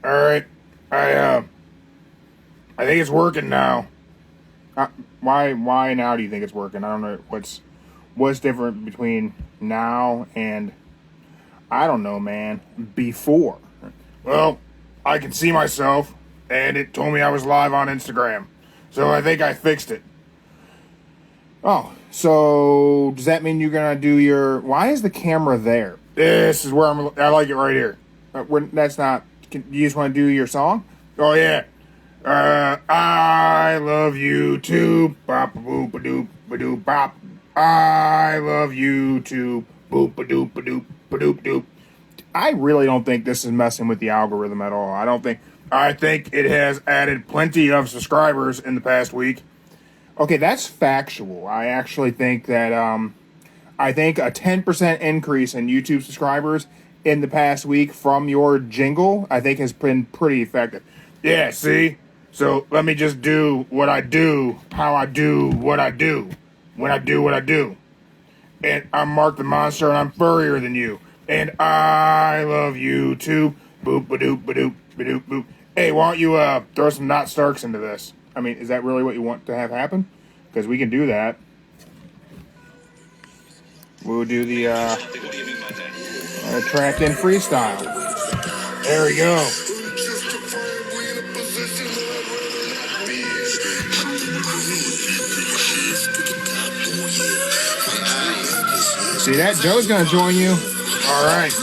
All right. I think it's working now. Why now do you think it's working? I don't know what's different between now and I don't know, man. Before. Well, I can see myself, and it told me I was live on Instagram, so I think I fixed it. Oh, so does that mean you're gonna do your? Why is the camera there? This is where I like it right here. That's not. You just want to do your song? Oh yeah. I love you too. Bop a boop a doop a doop bop. I love you too. Boop a doop a doop a doop doop. I really don't think this is messing with the algorithm at all. I think it has added plenty of subscribers in the past week. Okay, that's factual. I actually think that I think a 10% increase in YouTube subscribers in the past week from your jingle, I think has been pretty effective. Yeah, see? So let me just do what I do, how I do what I do, when I do what I do. And I'm Mark the Monster, and I'm furrier than you. And I love you too. Boop ba doop ba doop ba doop boop. Hey, why don't you throw some Not Starks into this? I mean, is that really what you want to have happen? Because we can do that. We'll do the tracked in freestyle. There we go. See that? Joe's gonna join you. All right.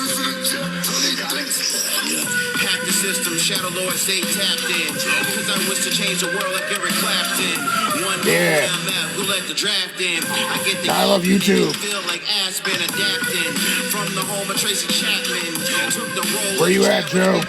Hack the system, Shadow Lord stay tapped in. Cause I wish to change the world like Eric Clapton. One day who let the draft in. I love you too. Feel like Aspen adapting from the home of Tracy Chapman. Took the role. Where you at, Joe?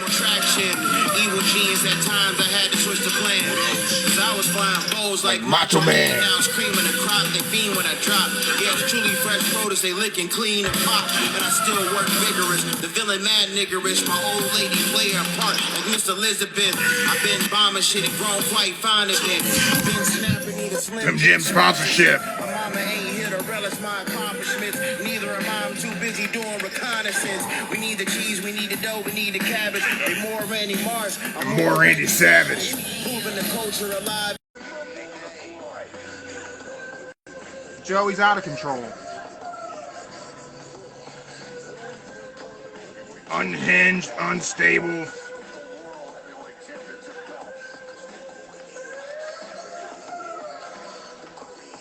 Evil genius at times I had to switch the plan. Cause I was flying foes like Macho Man. Now it's cream in the crop, they fiend when I drop. Yeah, it's truly fresh produce, they licking clean and pop. And I still work vigorous. The villain mad niggerish. My old lady play her part like Miss Elizabeth. I've been bombing shit and grown quite fine again. Been snapping, need a slim. Some gym sponsorship. My mama ain't here to relish my accomplishments. Neither am I. I'm too busy doing reconnaissance. We need the cheese, we need the dough, we need the cabbage. They more Randy Marsh. I'm more Randy Savage. Moving the culture alive. Joey's out of control. Unhinged, unstable.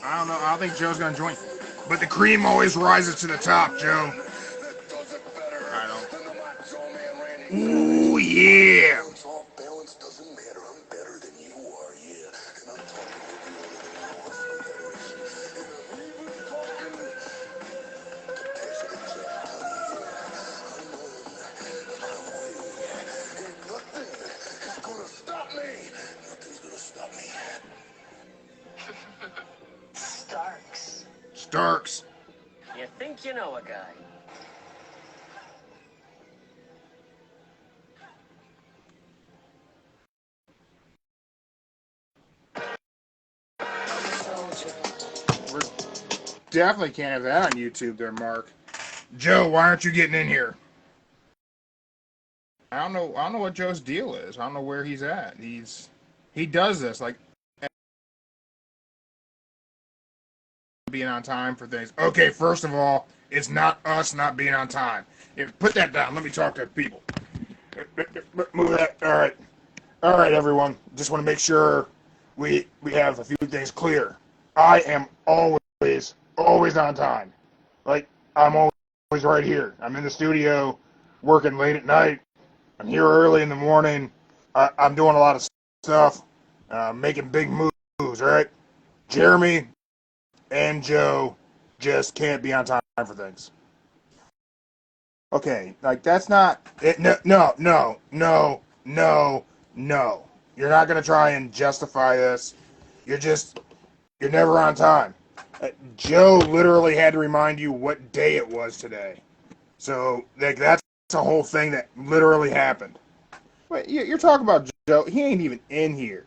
I don't know. I don't think Joe's gonna join. But the cream always rises to the top, Joe. I don't. Ooh, yeah. Starks. You think you know a guy? We definitely can't have that on YouTube there, Mark. Joe, why aren't you getting in here? I don't know what Joe's deal is. I don't know where he's at. He does this like being on time for things. Okay, first of all, it's not us not being on time. Put that down. Let me talk to people. Move that. All right, everyone. Just want to make sure we have a few things clear. I am always on time. Like, I'm always right here. I'm in the studio working late at night. I'm here early in the morning. I'm doing a lot of stuff, making big moves, right? Jeremy and Joe just can't be on time for things. Okay, like that's not it. No. You're not gonna try and justify this. You're never on time. Joe literally had to remind you what day it was today. So like that's a whole thing that literally happened. Wait, you're talking about Joe? He ain't even in here.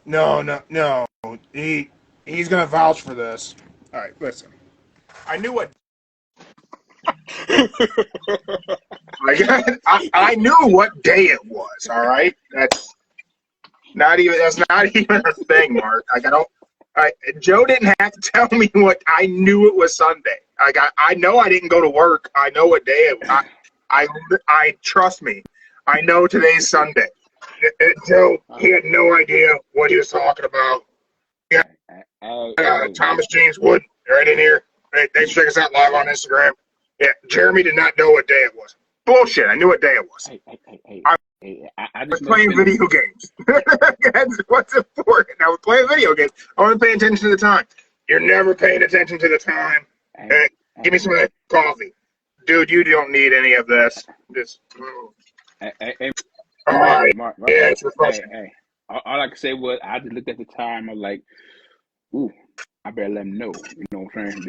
No. He's gonna vouch for this. All right, listen. I knew what I knew what day it was. All right, that's not even a thing, Mark. Joe didn't have to tell me what. I knew it was Sunday. I know I didn't go to work. I know what day it was. I trust me. I know today's Sunday. Joe, he had no idea what he was talking about. Yeah, Thomas James Wood, right in here. Hey, thanks for checking us out live on Instagram. Yeah, Jeremy did not know what day it was. Bullshit. I knew what day it was. I was playing video games. That's what's important. I was playing video games. I wasn't paying attention to the time. You're never paying attention to the time. Hey, give me some of that coffee. Dude, you don't need any of this. Just. Mark, yeah, it's refreshing. All I could say was I just looked at the time. I was like, ooh, I better let him know. You know what I'm saying?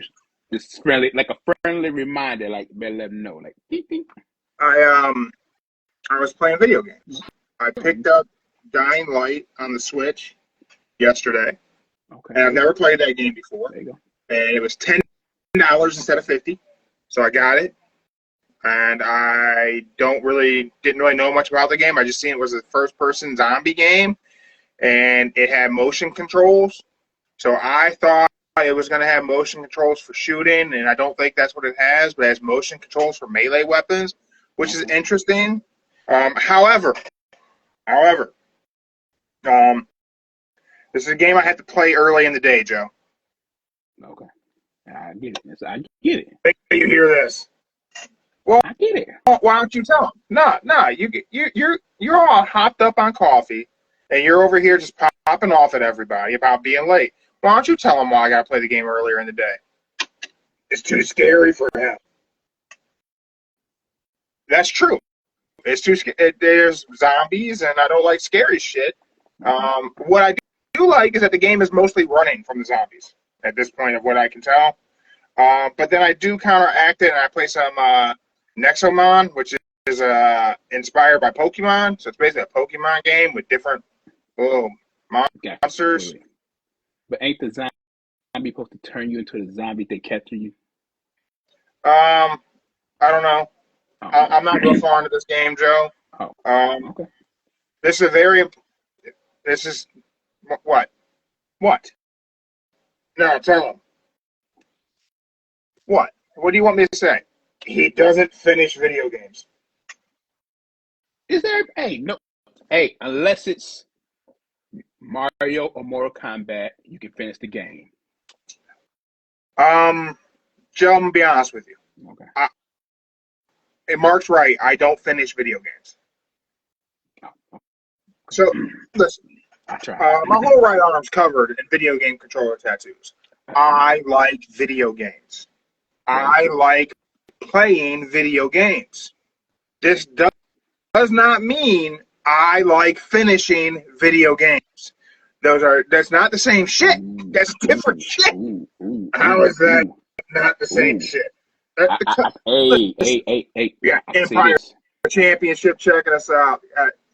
Just friendly, like a friendly reminder, like better let him know. Like, beep, beep. I was playing video games. I picked up Dying Light on the Switch yesterday. Okay. And I've never played that game before. There you go. And it was $10 instead of $50. So I got it. And I didn't really know much about the game. I just seen it was a first-person zombie game. And it had motion controls. So I thought it was going to have motion controls for shooting. And I don't think that's what it has. But it has motion controls for melee weapons, which is interesting. However, this is a game I had to play early in the day, Joe. Okay. I get it. I get it. Make sure you hear this. Well, I get it. Why don't you tell them? No. You're all hopped up on coffee, and you're over here just popping off at everybody about being late. Why don't you tell them why I got to play the game earlier in the day? It's too scary for him. That's true. It's too scary. There's zombies, and I don't like scary shit. What I do like is that the game is mostly running from the zombies at this point of what I can tell. But then I do counteract it, and I play some Nexomon, which is inspired by Pokemon. So it's basically a Pokemon game with different little monsters. Wait. But ain't the zombie supposed to turn you into the zombie if they capture you? I don't know. I'm not real far into this game, Joe. Okay. This is what? What? No, tell him. What? What do you want me to say? He doesn't finish video games. Is there? No. Hey, unless it's Mario or Mortal Kombat, you can finish the game. Joe, I'm gonna be honest with you. Okay. And Mark's right. I don't finish video games. So, listen. I try. My whole right arm's covered in video game controller tattoos. I like video games. I like playing video games. This does not mean I like finishing video games. That's not the same shit. That's different shit. How is that not the same shit? Hey. Yeah, Empire Championship checking us out.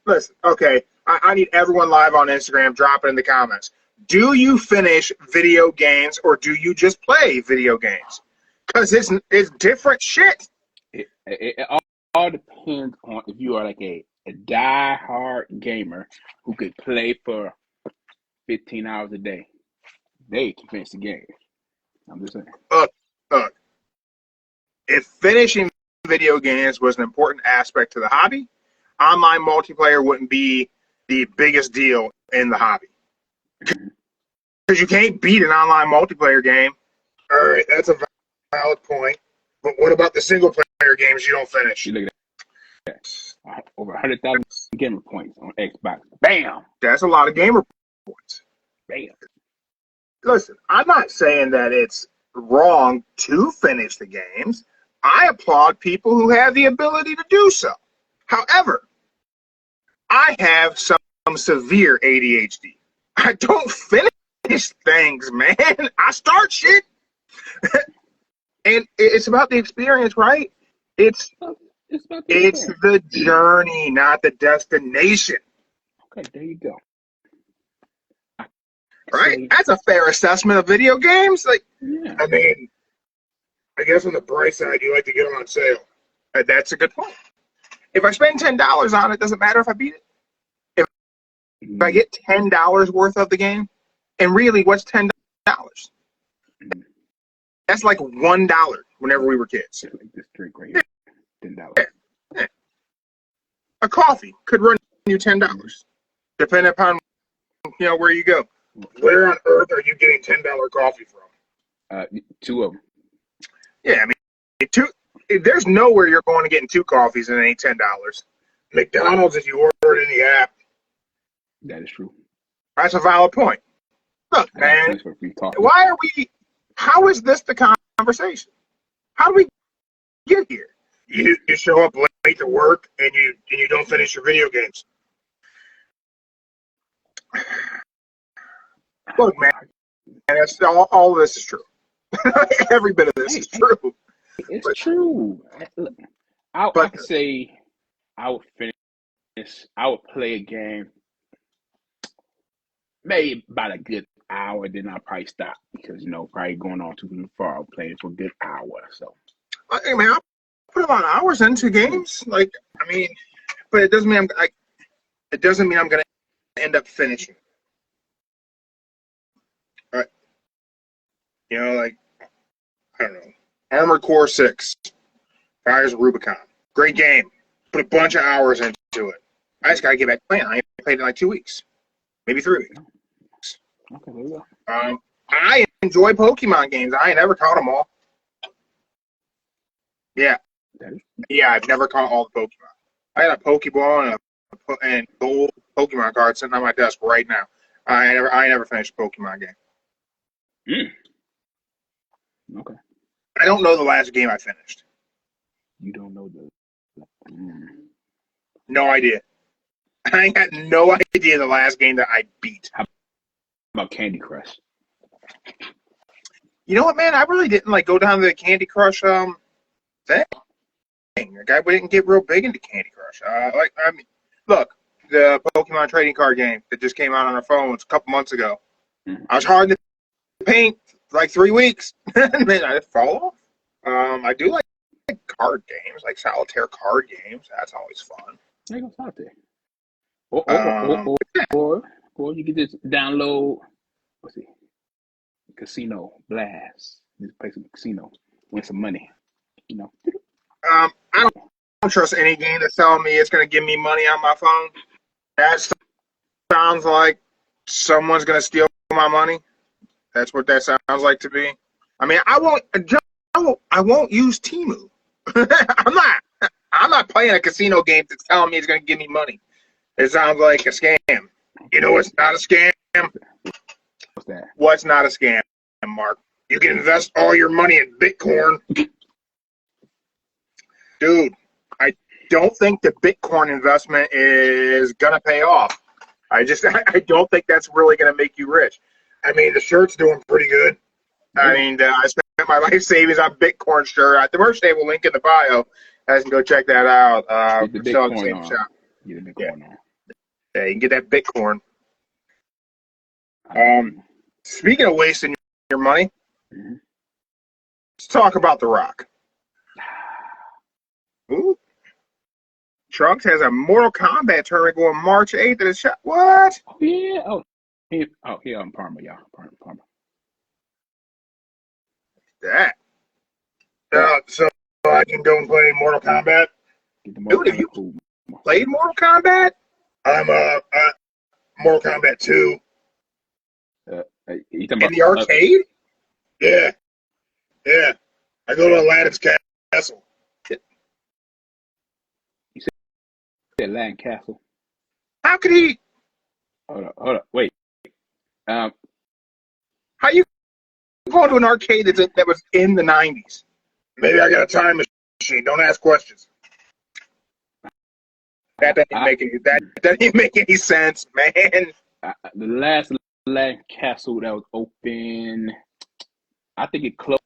Listen, okay, I need everyone live on Instagram. Drop it in the comments. Do you finish video games or do you just play video games? Because it's different shit. It all depends on if you are like a die-hard gamer who could play for 15 hours a day. They can finish the game. I'm just saying. Look. If finishing video games was an important aspect to the hobby, online multiplayer wouldn't be the biggest deal in the hobby. Because you can't beat an online multiplayer game. All right, that's a valid point. But what about the single player games you don't finish? You look at that. Over 100,000 gamer points on Xbox. Bam! That's a lot of gamer points. Bam. Listen, I'm not saying that it's wrong to finish the games. I applaud people who have the ability to do so. However, I have some severe ADHD. I don't finish things, man. I start shit. And it's about the experience, right? It's the journey, not the destination. Okay, there you go. Right? That's a fair assessment of video games. Like, yeah. I mean, I guess on the price side, you like to get them on sale. That's a good point. If I spend $10 on it, doesn't matter if I beat it. If I get $10 worth of the game, and really, what's $10? That's like $1 whenever we were kids. Like this drink right here, $10. Yeah. A coffee could run you $10, depending upon where you go. Where on earth are you getting $10 coffee from? 2 of them. Yeah, I mean, there's nowhere you're going to getting 2 coffees and it ain't $10. McDonald's, if you order it in the app. That is true. That's a valid point. Look, man, why are we? How is this the conversation? How do we get here? You show up late to work and you don't finish your video games. Look, man, that's all of this is true. Every bit of this is true. It's true. Look, I could say I would finish. I would play a game maybe about a good hour, then I'll probably stop because probably going on too far. I'm playing for a good hour. So, I mean, I'll put a lot of hours into games. Like, I mean, but it doesn't mean it doesn't mean I'm going to end up finishing. Right? Like, I don't know. Armored Core 6, Fires of Rubicon. Great game. Put a bunch of hours into it. I just got to get back playing. I ain't played in like 2 weeks. Maybe 3 weeks. Okay, there you go. I enjoy Pokemon games. I ain't never caught them all. Yeah. Yeah, I've never caught all the Pokemon. I had a Pokeball and gold Pokemon card sitting on my desk right now. I never finished a Pokemon game. Okay. I don't know the last game I finished. You don't know the. No idea. I ain't got no idea the last game that I beat. How about Candy Crush? You know what, man? I really didn't go down to the Candy Crush thing. Like, I didn't get real big into Candy Crush. Look, the Pokemon trading card game that just came out on our phones a couple months ago. Mm-hmm. I was hard to paint for like 3 weeks, and then I fall off. I do like card games, like solitaire card games. That's always fun. There you go, solitaire. Or you can just download. What's it? Casino Blast. Just play some casino, win some money. I don't trust any game that's telling me it's going to give me money on my phone. That sounds like someone's going to steal my money. That's what that sounds like to me. I mean, I won't use Temu. I'm not playing a casino game that's telling me it's going to give me money. It sounds like a scam. You know what's not a scam? What's that? What's not a scam, Mark? You can invest all your money in Bitcoin. Dude, I don't think the Bitcoin investment is going to pay off. I don't think that's really going to make you rich. I mean, the shirt's doing pretty good. Yeah. I mean, I spent my life savings on Bitcoin shirt. The merch table link in the bio. You guys can go check that out. Get the Bitcoin on. Shop. Get the Bitcoin on. Yeah, you can get that Bitcoin. Speaking of wasting your money, let's talk about The Rock. Ooh. Trunks has a Mortal Kombat tournament going March 8th at his shop. What? Oh, yeah. Here in Parma, y'all. Parma. That. So I can go and play Mortal Kombat? Dude, have you played Mortal Kombat? I'm Mortal Kombat 2. In the arcade? Yeah. I go to Aladdin's Castle. You said Aladdin Castle? How could he? Hold up. Wait. How you going to an arcade that was in the 90s? Maybe I got a time machine. Don't ask questions. That didn't make any sense, man. The last Aladdin Castle that was open, I think it closed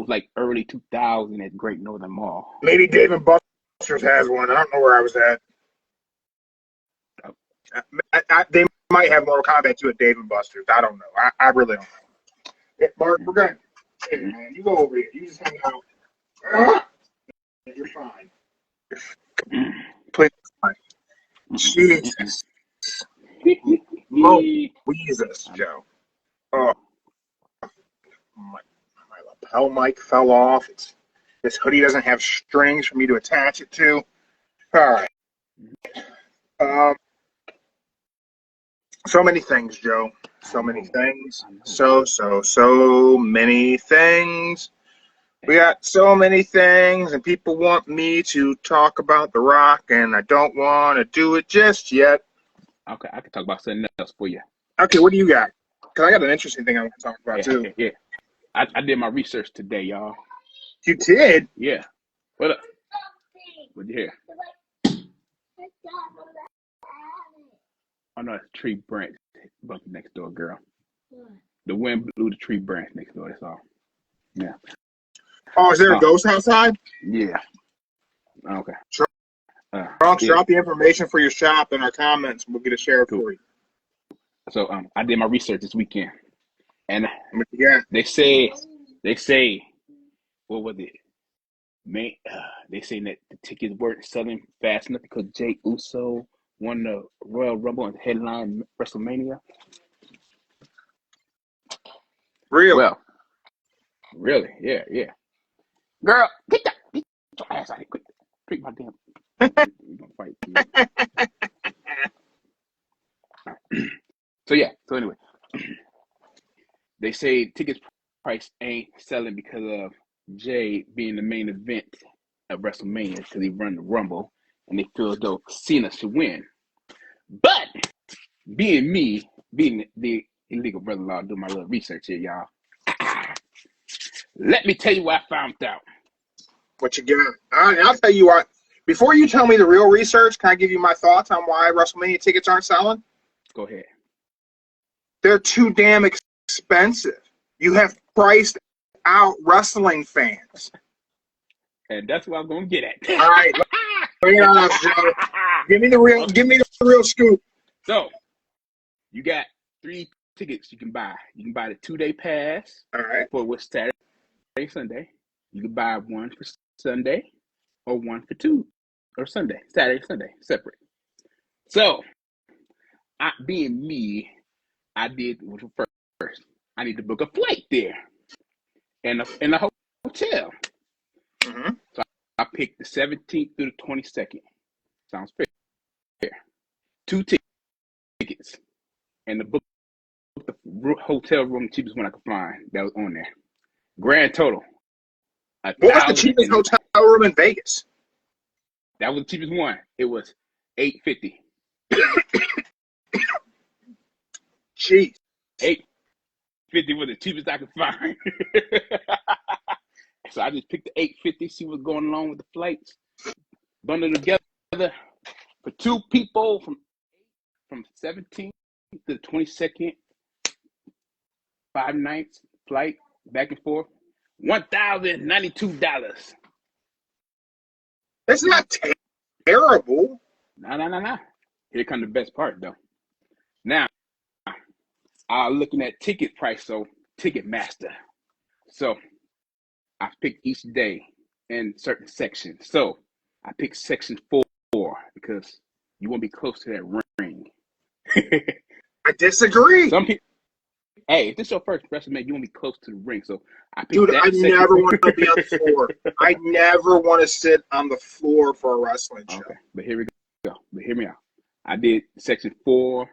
like early 2000 at Great Northern Mall. Maybe Dave and Buster's has one. I don't know where I was at. They might have Mortal Kombat 2 at Dave and Buster's. I don't know. I really don't know. Yeah, Mark, we're going to Hey, man, you go over here. You just hang out. Ah, you're fine. Please. Jesus. Oh, Jesus, Joe. Oh, my lapel mic fell off. This hoodie doesn't have strings for me to attach it to. All right. So many things, Joe. So many things. So many things. We got so many things, and people want me to talk about The Rock, and I don't want to do it just yet. Okay, I can talk about something else for you. Okay, what do you got? Because I got an interesting thing I want to talk about, too. Yeah. I did my research today, y'all. You did? Yeah. What up? What'd you hear? Oh, no, it's a tree branch bumping next door, girl. The wind blew the tree branch next door, that's all. Yeah. Oh, is there a ghost outside? Yeah. Okay. Drop the information for your shop in our comments. We'll get a share for you. So I did my research this weekend, and they say, what was it? They say that the tickets weren't selling fast enough because Jey Uso won the Royal Rumble and headlined WrestleMania. Really? Well, really, yeah. Girl, get your ass out of here quick. Drink my damn. We're gonna fight. So anyway, they say tickets price ain't selling because of Jey being the main event of WrestleMania because he run the Rumble, and they feel as though Cena should win. But being the illegal brother-in-law, doing my little research here, y'all. Let me tell you what I found out. What you got? I'll tell you what. Before you tell me the real research, can I give you my thoughts on why WrestleMania tickets aren't selling? Go ahead. They're too damn expensive. You have priced out wrestling fans. And that's what I'm gonna get at. All right, bring it on, Joe. Give me the real scoop. So, you got 3 tickets you can buy. You can buy the 2-day pass. All right. For which Saturday, Sunday. You can buy one for Sunday, or one for Sunday, Saturday, Sunday, separate. So, being me, I did first. I need to book a flight there, and a hotel. Mm-hmm. So I picked the 17th through the 22nd. Sounds fair. 2 tickets, and the hotel room, cheapest one I could find that was on there. Grand total. What was the cheapest hotel room in Vegas? That was the cheapest one. It was $850. Jeez. $850 was the cheapest I could find. So I just picked the $850, see what's going on with the flights. Bundled together for 2 people from 17th to the 22nd. 5 nights flight back and forth. $1,092. That's not terrible. No. Here comes the best part, though. Now, I'm looking at ticket price, so Ticketmaster. So, I picked each day in certain sections. So, I picked section 4 because you want to be close to that ring. I disagree. Some people, hey, if this is your first WrestleMania, you want to be close to the ring. So, I picked Dude, that I section. never want to be on the floor. I never want to sit on the floor for a wrestling show. Okay, but here we go. But hear me out. I did section 4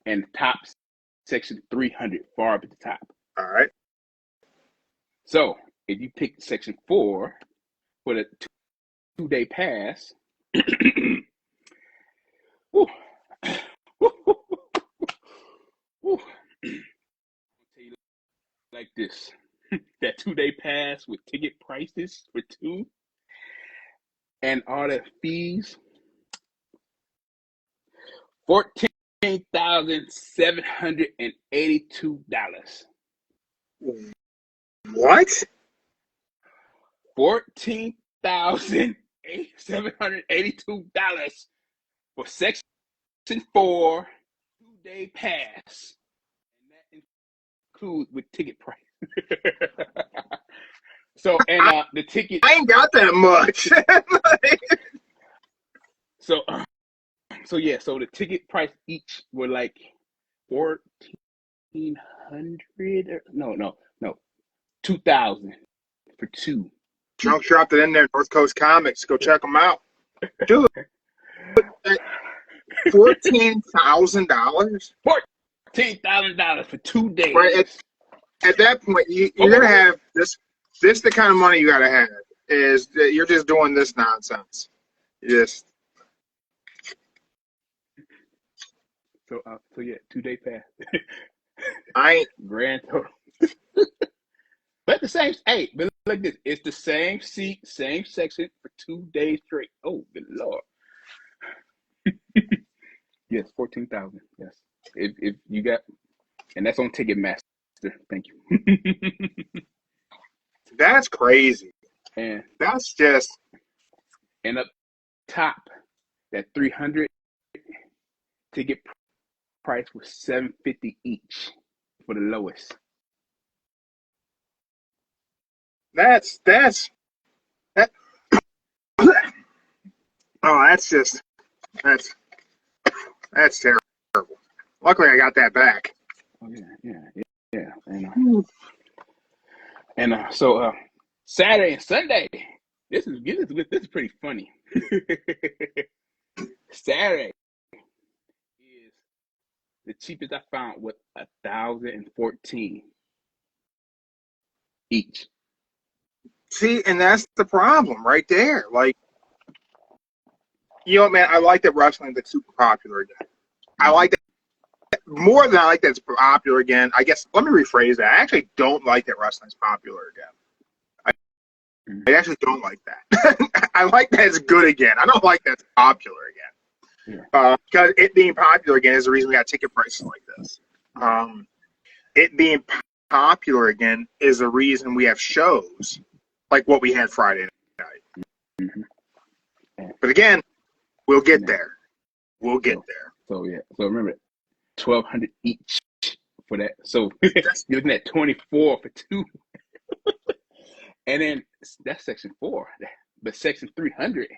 and top section 300, far up at the top. All right. So if you pick section 4 for the 2-day pass, woo, woo, like this, that 2-day pass with ticket prices for 2 and all the fees, $14,782. What? $14,782 for section 4 2-day pass, and that includes with ticket price. So and the ticket. I ain't got that much. So yeah. So the ticket price each were like 1,400. No, 2,000 for two. Drunk dropped it in there. North Coast Comics. Go check them out, dude. $14,000. $14,000 for 2 days. Right at that point, you're gonna have this. This the kind of money you gotta have. Is that you're just doing this nonsense. Just so yeah, 2 day pass. I ain't. Grand total. But the same. Hey, but look this. It's the same seat, same section for 2 days straight. Oh, good lord. Yes, 14,000. Yes, if you got, and that's on Ticketmaster. Thank you. That's crazy. And That's just. and up top, that 300 ticket price was $750 each for the lowest. That's that. Oh, that's just that's terrible. Luckily, I got that back. Oh yeah. And so Saturday and Sunday, this is pretty funny. Saturday is the cheapest I found was 1,014 each. See, and that's the problem right there. Like, you know, man, I like that wrestling that's super popular again. I like that more than I like that it's popular again. I guess let me rephrase that. I actually don't like that wrestling's popular again. I actually don't like that. I like that it's good again. I don't like that it's popular again. Because it being popular again is the reason we got ticket prices like this. It being popular again is the reason we have shows like what we had Friday night. But again, we'll get there. We'll get there. So yeah. So remember, 1,200 each for that. So you're looking at 24 for two. And then that's section 4. But section 300,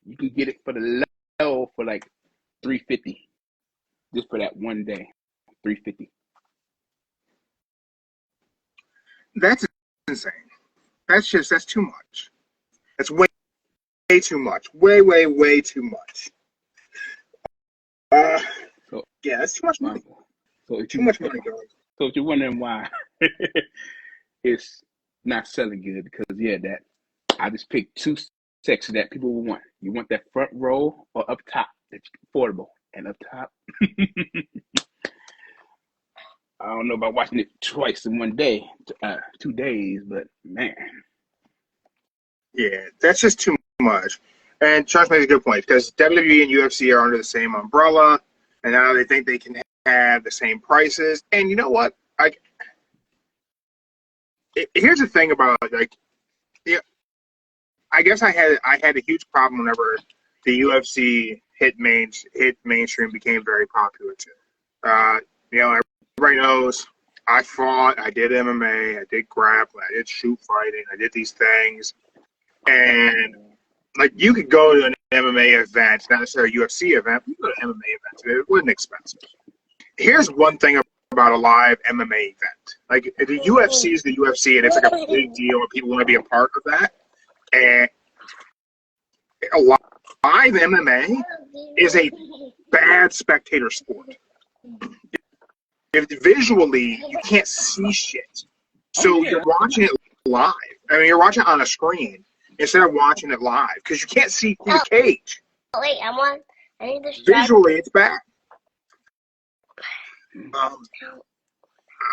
you can get it for the low for like $350, just for that 1 day. $350. That's insane. That's too much. That's way too much. Way too much. Yeah, that's too much money. Too much money going. So if you're wondering why it's not selling good, because that I just picked 2 sections that people will want. You want that front row or up top that's affordable. And up top, I don't know about watching it twice in 1 day, 2 days, but man. Yeah, that's just too much. And Chuck made a good point, because WWE and UFC are under the same umbrella, and now they think they can have the same prices. And you know what? Here's the thing about I guess I had a huge problem whenever the UFC hit mainstream, became very popular too. Everybody knows I fought, I did MMA, I did grappling, I did shoot fighting, I did these things, and like you could go to an MMA event, not necessarily a UFC event, but you could go to an MMA event. It wasn't expensive. Here's one thing about a live MMA event. Like the UFC is the UFC, and it's like a big deal, and people want to be a part of that. And a live MMA is a bad spectator sport. Visually, you can't see shit. So you're watching it live. I mean, you're watching it on a screen instead of watching it live because you can't see through the cage. Oh, wait, I need this. Visually, it's bad.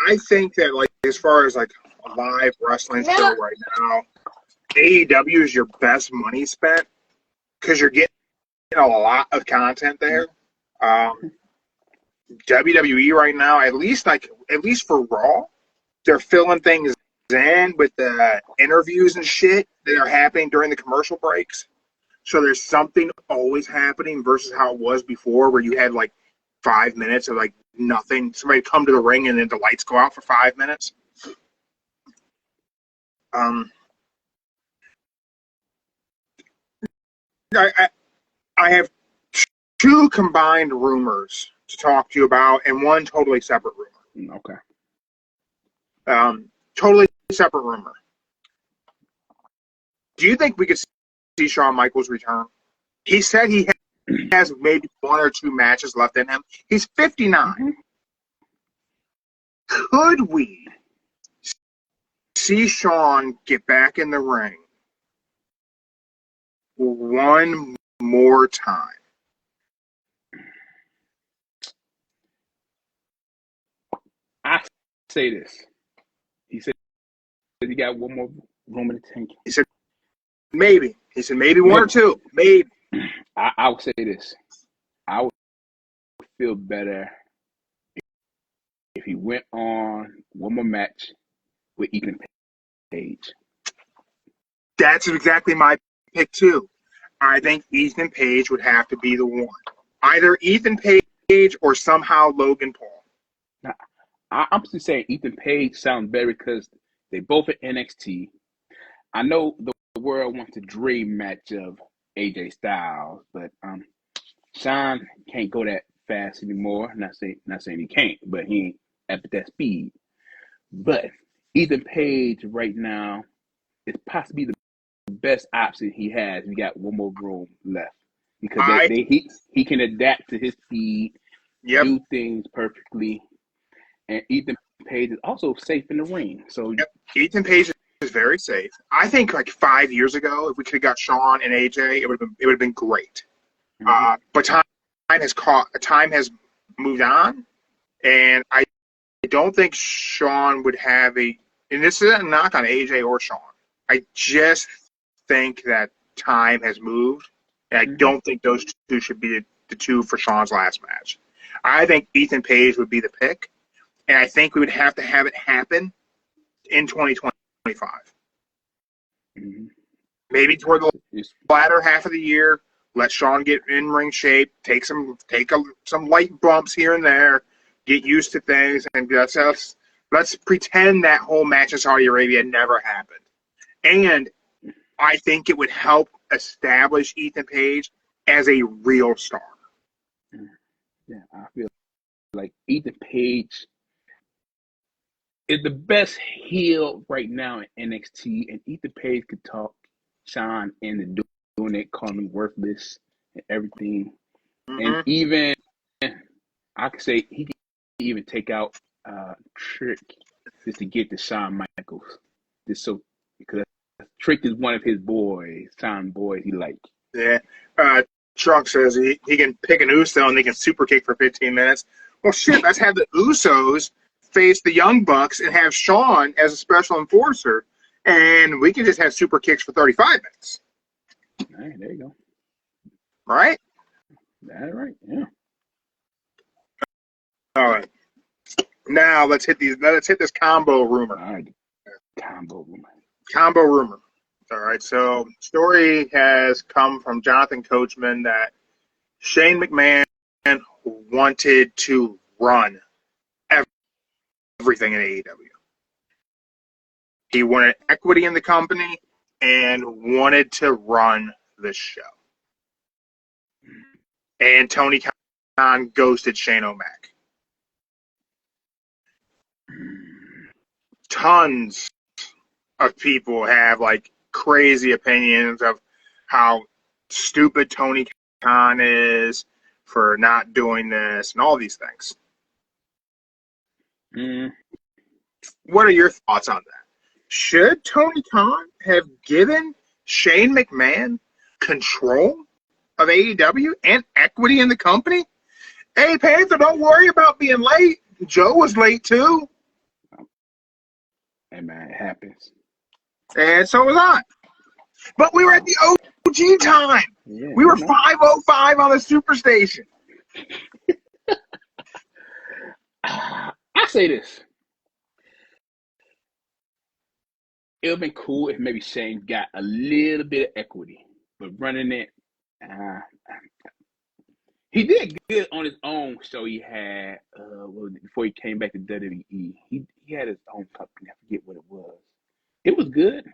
I think that, like, as far as like a live wrestling show right now, AEW is your best money spent because you're getting a lot of content there. WWE right now, at least for Raw, they're filling things in with the interviews and shit that are happening during the commercial breaks. So there's something always happening versus how it was before, where you had like 5 minutes of like nothing. Somebody come to the ring and then the lights go out for 5 minutes. Um, I have two combined rumors to talk to you about, and one totally separate rumor. Okay. Totally separate rumor. Do you think we could see Shawn Michaels return? He said he has maybe one or two matches left in him. He's 59. Mm-hmm. Could we see Shawn get back in the ring one more time? I say this. He said he got one more room in the tank. He said maybe. He said maybe one or two. Maybe. I would say this. I would feel better if he went on one more match with Ethan Page. That's exactly my pick too. I think Ethan Page would have to be the one. Either Ethan Page or somehow Logan Paul. Now, I'm just saying Ethan Page sounds better because they both at NXT. I know the world wants a dream match of AJ Styles, but Shawn can't go that fast anymore. Not saying he can't, but he ain't at that speed. But Ethan Page right now is possibly the best option he has. We got one more room left because he can adapt to his speed, do things perfectly, and Ethan Page is also safe in the ring. So Ethan Page is very safe. I think like 5 years ago, if we could have got Shawn and AJ, it would have been great. Mm-hmm. But time has moved on, and I don't think Shawn would have and this is a knock on AJ or Shawn. I just think that time has moved, and I don't think those two should be the two for Shawn's last match. I think Ethan Page would be the pick, and I think we would have to have it happen in 2025. Mm-hmm. Maybe toward the latter half of the year, let Shawn get in ring shape, take some light bumps here and there, get used to things, and let's pretend that whole match in Saudi Arabia never happened. And I think it would help establish Ethan Page as a real star. Yeah, I feel like Ethan Page is the best heel right now in NXT, and Ethan Page could talk Shawn into doing it, calling him worthless and everything. Mm-hmm. And even I could say he could even take out Trick just to get to Shawn Michaels. Just so because Trick is one of his boys, Shawn boys he likes. Yeah. Trunk says he can pick an Uso and they can super kick for 15 minutes. Well, shit, let's have the Usos face the Young Bucks and have Shawn as a special enforcer, and we can just have super kicks for 35 minutes. All right, there you go. Right? That's right, yeah. All right. Now let's hit this combo rumor. All right. Combo rumor. All right. So story has come from Jonathan Coachman that Shane McMahon wanted to run everything in AEW. He wanted equity in the company and wanted to run the show. And Tony Khan ghosted Shane O'Mac. Tons of people have like crazy opinions of how stupid Tony Khan is for not doing this and all these things. What are your thoughts on that? Should Tony Khan have given Shane McMahon control of AEW and equity in the company? Hey, Panther, don't worry about being late. Joe was late too. Hey, man, it happens. And so was I. But we were at the OG time. Yeah, we were 5:05 on the Superstation. I say this. It would have been cool if maybe Shane got a little bit of equity. But running it, he did good on his own show he had before he came back to WWE. He had his own company. I forget what it was. It was good.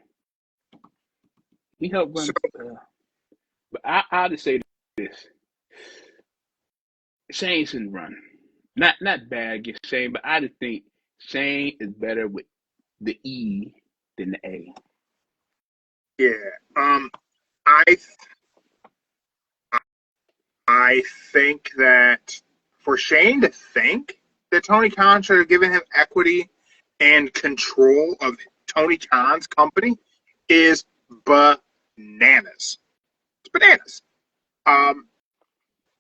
He helped So run. But I'll just say this: Shane shouldn't run. Not bad against Shane, but I just think Shane is better with the E than the A. yeah, I I think that for Shane to think that Tony Khan should have given him equity and control of Tony Khan's company is bananas. It's bananas. Um,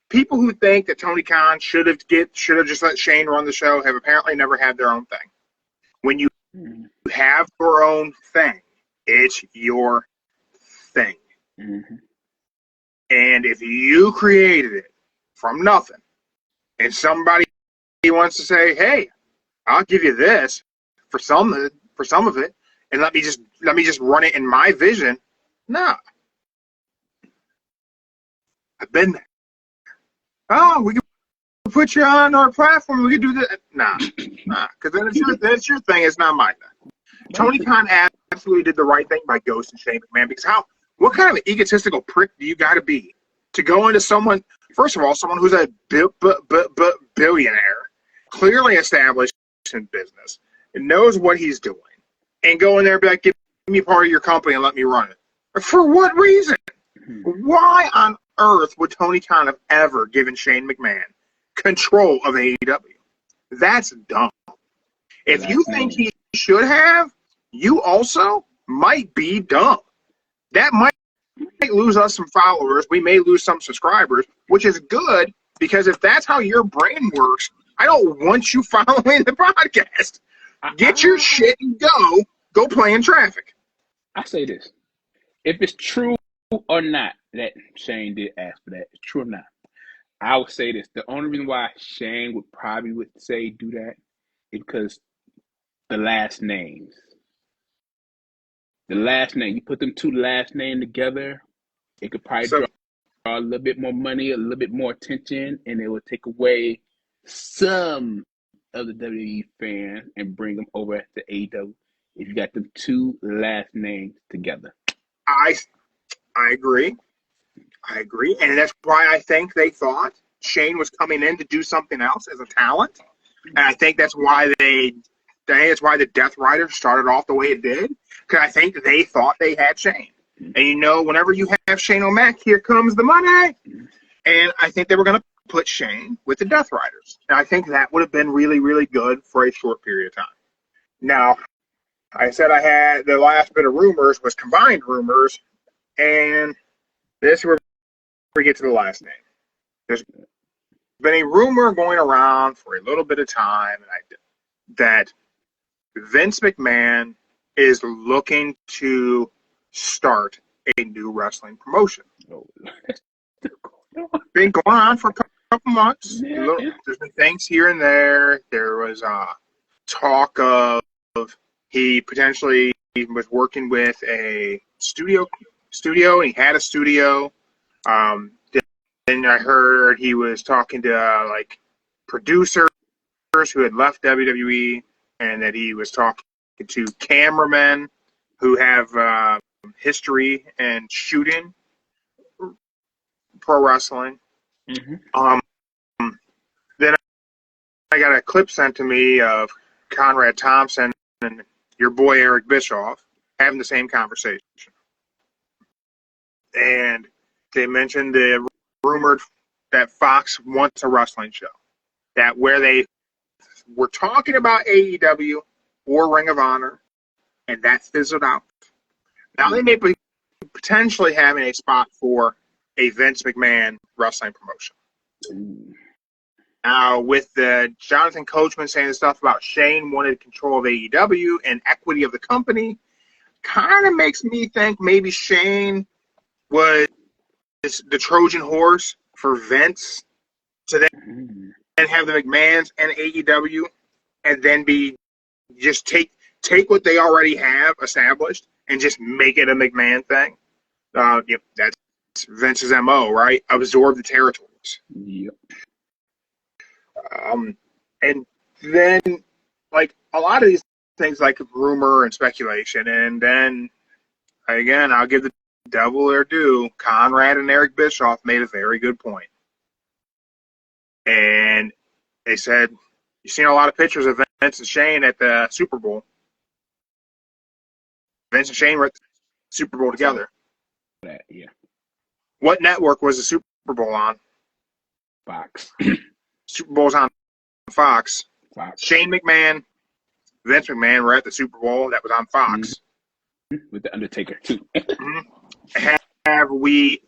People who think that Tony Khan should have just let Shane run the show have apparently never had their own thing. When you Mm-hmm. have your own thing, it's your thing. Mm-hmm. And if you created it from nothing, and somebody wants to say, "Hey, I'll give you this for some of it, and let me just run it in my vision," nah, I've been there. Oh, we can put you on our platform. We can do that. Nah, because then it's your thing. It's not my thing. Tony Khan absolutely did the right thing by ghosting Shane McMahon, because what kind of an egotistical prick do you got to be to go into someone, first of all, someone who's a billionaire, clearly established in business, and knows what he's doing, and go in there and be like, give me part of your company and let me run it. For what reason? Why on earth would Tony Khan have ever given Shane McMahon control of AEW? That's dumb. If you think he should have, you also might be dumb. That might lose us some followers. We may lose some subscribers, which is good, because if that's how your brain works, I don't want you following the podcast. Get your shit and go play in traffic. I say this: if it's true or not that Shane did ask for that, it's true or not, I would say this: the only reason why Shane would say do that is because the last names. The last name, you put them two last names together, it could probably draw a little bit more money, a little bit more attention, and it would take away some of the WWE fans and bring them over to AEW if you got them two last names together. I agree. And that's why I think they thought Shane was coming in to do something else as a talent. And I think that's why the Death Rider started off the way it did, because I think they thought they had Shane. And whenever you have Shane O'Mac, here comes the money. And I think they were going to put Shane with the Death Riders. And I think that would have been really, really good for a short period of time. Now, I said I had the last bit of rumors was combined rumors, and this is where we get to the last name. There's been a rumor going around for a little bit of time that Vince McMahon is looking to start a new wrestling promotion. Been going on for a couple months. There's been things here and there. There was talk of he potentially was working with a studio, and he had a studio. Then I heard he was talking to producers who had left WWE, and that he was talking to cameramen who have history in shooting pro wrestling. Mm-hmm. Then I got a clip sent to me of Conrad Thompson and your boy Eric Bischoff having the same conversation. And they mentioned the rumored that Fox wants a wrestling show, that where they were talking about AEW or Ring of Honor, and that fizzled out. Now they may be potentially having a spot for a Vince McMahon wrestling promotion. Now, with the Jonathan Coachman saying stuff about Shane wanted control of AEW and equity of the company, kind of makes me think maybe Shane was the Trojan horse for Vince to then have the McMahons and AEW, and then just take what they already have established and just make it a McMahon thing. Yep, that's Vince's MO, right? Absorb the territories. Yep. And then, a lot of these things like rumor and speculation. And then, again, I'll give the devil their due. Conrad and Eric Bischoff made a very good point. And they said, you've seen a lot of pictures of Vince and Shane at the Super Bowl. Vince and Shane were at the Super Bowl together. Yeah. What network was the Super Bowl on? Fox. Super Bowl's on Fox. Fox. Shane McMahon, Vince McMahon were at the Super Bowl. That was on Fox. Mm-hmm. With the Undertaker, too. Have we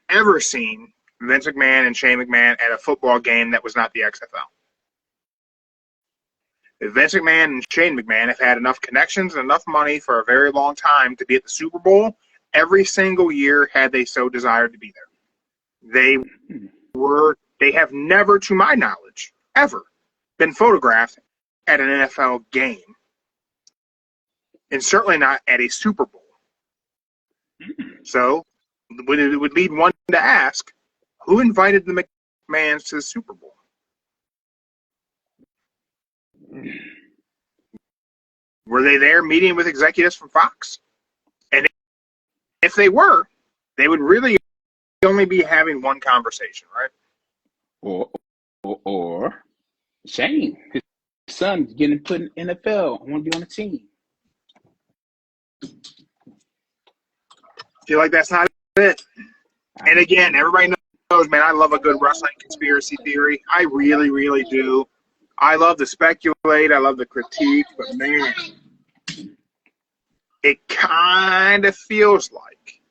ever seen Vince McMahon and Shane McMahon at a football game that was not the XFL? If Vince McMahon and Shane McMahon have had enough connections and enough money for a very long time to be at the Super Bowl every single year had they so desired to be there. They have never, to my knowledge, ever been photographed at an NFL game. And certainly not at a Super Bowl. So it would lead one to ask, who invited the McMahons to the Super Bowl? Were they there meeting with executives from Fox? And if they were, they would really only be having one conversation, right? Or Shane, his son's getting put in NFL. I want to be on the team. Feel like that's not it. And again, everybody knows, man, I love a good wrestling conspiracy theory. I really, really do. I love to speculate. I love to critique. But, man, it kind of feels like.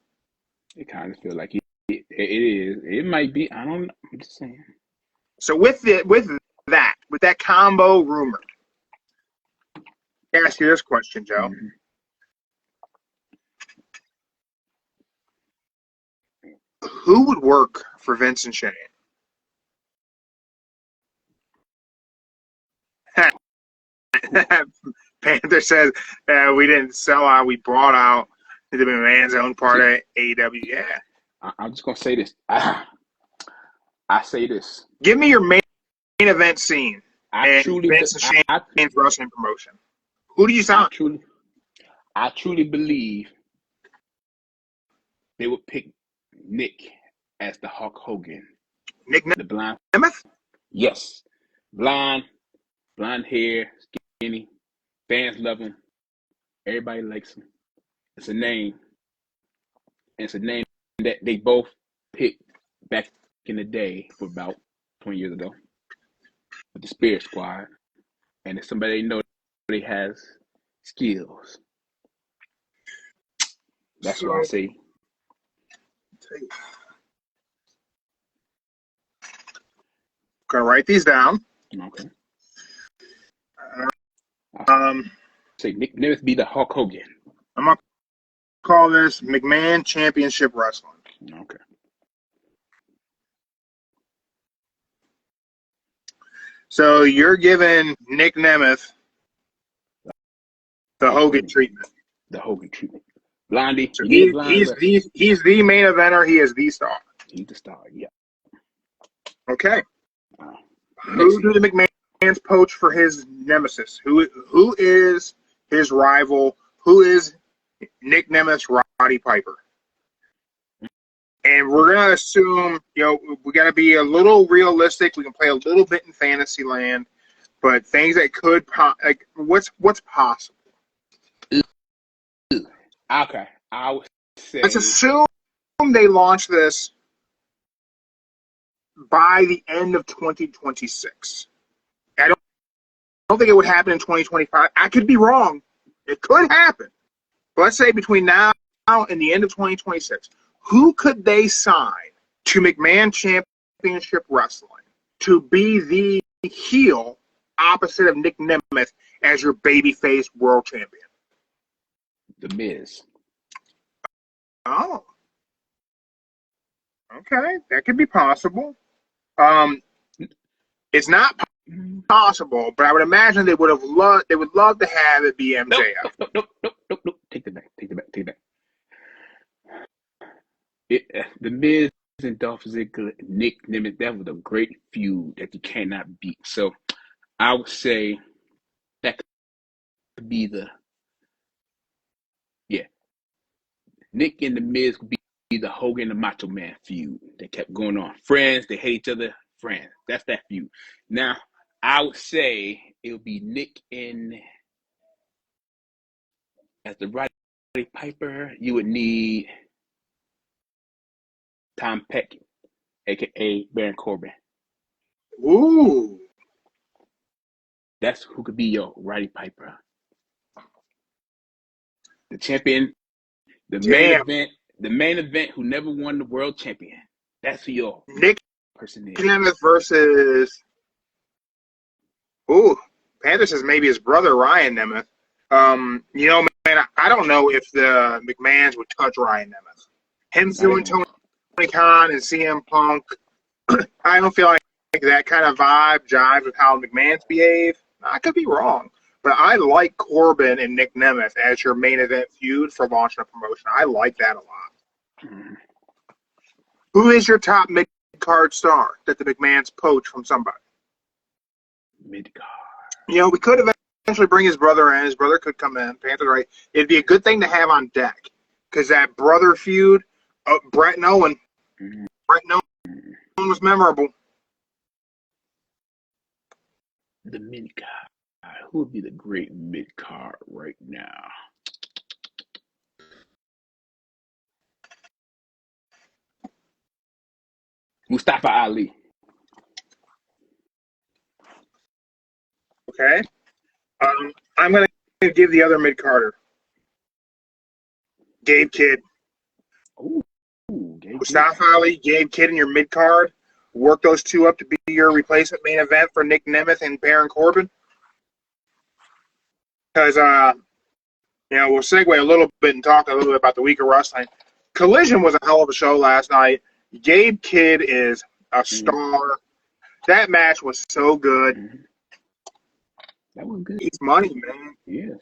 It kind of feels like it is. It might be. I don't know. I'm just saying. So with that combo rumored, I'll ask you this question, Joe. Mm-hmm. Who would work for Vince and Shane? Panther says we didn't sell out. We bought out the McMahon's own part of AEW. Yeah. I'm just going to say this. I say this. Give me your main event scene and Vince and Shane's wrestling promotion. Who do you sign? I truly believe they would pick Nick as the Hulk Hogan. Nick the blind Nemeth? Yes. Blonde hair, skinny. Fans love him. Everybody likes him. It's a name. And it's a name that they both picked back in the day for about 20 years ago with the Spirit Squad. And it's somebody they know that has skills. That's what I say. Gonna write these down. Okay. Say Nick Nemeth be the Hulk Hogan. I'm gonna call this McMahon Championship Wrestling. Okay. So you're giving Nick Nemeth the Hogan treatment. The Hogan treatment. Blondie. So he's the main eventer. He is the star. He's the star. Yeah. Okay. Who do the McMahons poach for his nemesis? Who is his rival? Who is Nick Nemeth's Roddy Piper? And we're gonna assume, we gotta be a little realistic. We can play a little bit in fantasy land, but things that could what's possible. Okay, I would say. Let's assume they launch this by the end of 2026. I don't think it would happen in 2025. I could be wrong. It could happen. But let's say between now and the end of 2026, who could they sign to McMahon Championship Wrestling to be the heel opposite of Nick Nemeth as your babyface world champion? The Miz. Oh. Okay, that could be possible. It's not possible, but I would imagine they would love to have it be MJF. Nope. Take it back. The Miz and Dolph Ziggler, Nick Nemeth, that was a great feud that you cannot beat. So I would say that could be Nick and the Miz could be the Hogan and Macho Man feud that kept going on. Friends, they hate each other. Friends, that's that feud. Now, I would say it would be Nick and as the Roddy Piper. You would need Tom Peck, aka Baron Corbin. Ooh. That's who could be your Roddy Piper. The champion, the main event who never won the world champion. That's who your Nick person is. Nemeth versus Panthers says maybe his brother Ryan Nemeth. Man, I don't know if the McMahons would touch Ryan Nemeth. Him doing Tony Khan and CM Punk, I don't feel like that kind of jive with how McMahon's behave. I could be wrong, but I like Corbin and Nick Nemeth as your main event feud for launching a promotion. I like that a lot. Mm-hmm. Who is your top mid-card star that the McMahons poach from somebody? Mid-card. We could eventually bring his brother in. His brother could come in. Panthers, right? It'd be a good thing to have on deck because that brother feud, Brett and Owen. Mm-hmm. Brett and Owen was memorable. The mid-card. Who would be the great mid-card right now? Mustafa Ali. Okay. I'm going to give the other mid-carder. Gabe Kidd. Ooh, Gabe Mustafa Ali, Gabe Kidd in your mid-card. Work those two up to be your replacement main event for Nick Nemeth and Baron Corbin. Because, we'll segue a little bit and talk a little bit about the week of wrestling. Collision was a hell of a show last night. Gabe Kidd is a star. Mm-hmm. That match was so good. Mm-hmm. That was good. He's money, man. Yes.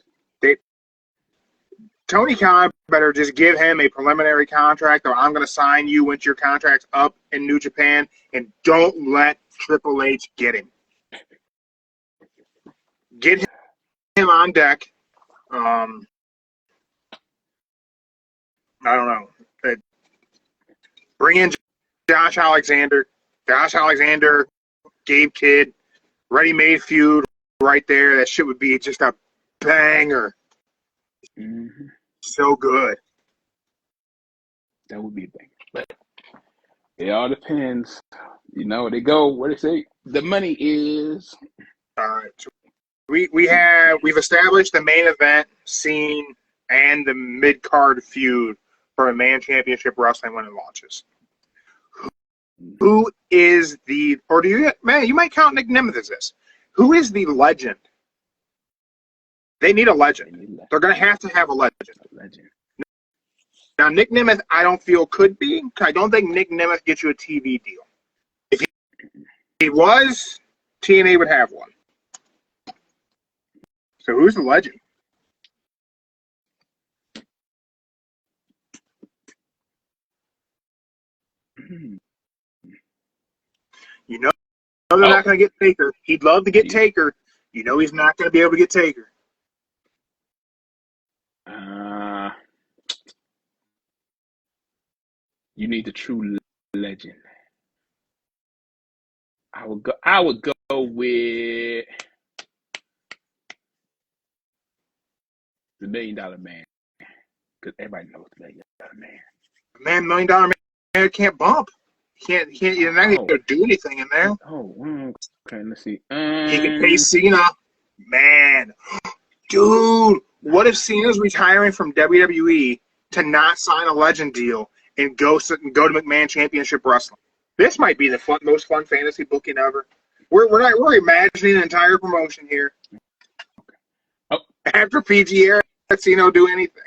Tony Khan better just give him a preliminary contract, or I'm going to sign you once your contract's up in New Japan, and don't let Triple H get him. Get him on deck. I don't know. Bring in Josh Alexander. Josh Alexander, Gabe Kidd, ready-made feud right there. That shit would be just a banger. Mm-hmm. So good. That would be a banger. But it all depends. They go where they say the money is. All right. So we've established the main event scene and the mid-card feud for a Man Championship Wrestling when it launches. Who is you might count Nick Nemeth as this. Who is the legend? They need a legend. They're going to have a legend. Now, Nick Nemeth, I don't feel could be. I don't think Nick Nemeth gets you a TV deal. If he was, TNA would have one. So who's the legend? They're not going to get Taker. He'd love to get Taker. He's not going to be able to get Taker. You need the true legend. I would go with the $1 Million Man, because everybody knows the $1 Million Man. $1 Million Man can't bump. You're not going to do anything in there. Okay, let's see. He can pay Cena. Man. Dude, what if Cena's retiring from WWE to not sign a legend deal and go to McMahon Championship Wrestling? This might be the most fun fantasy booking ever. We're imagining an entire promotion here. After PG era, Cena do anything.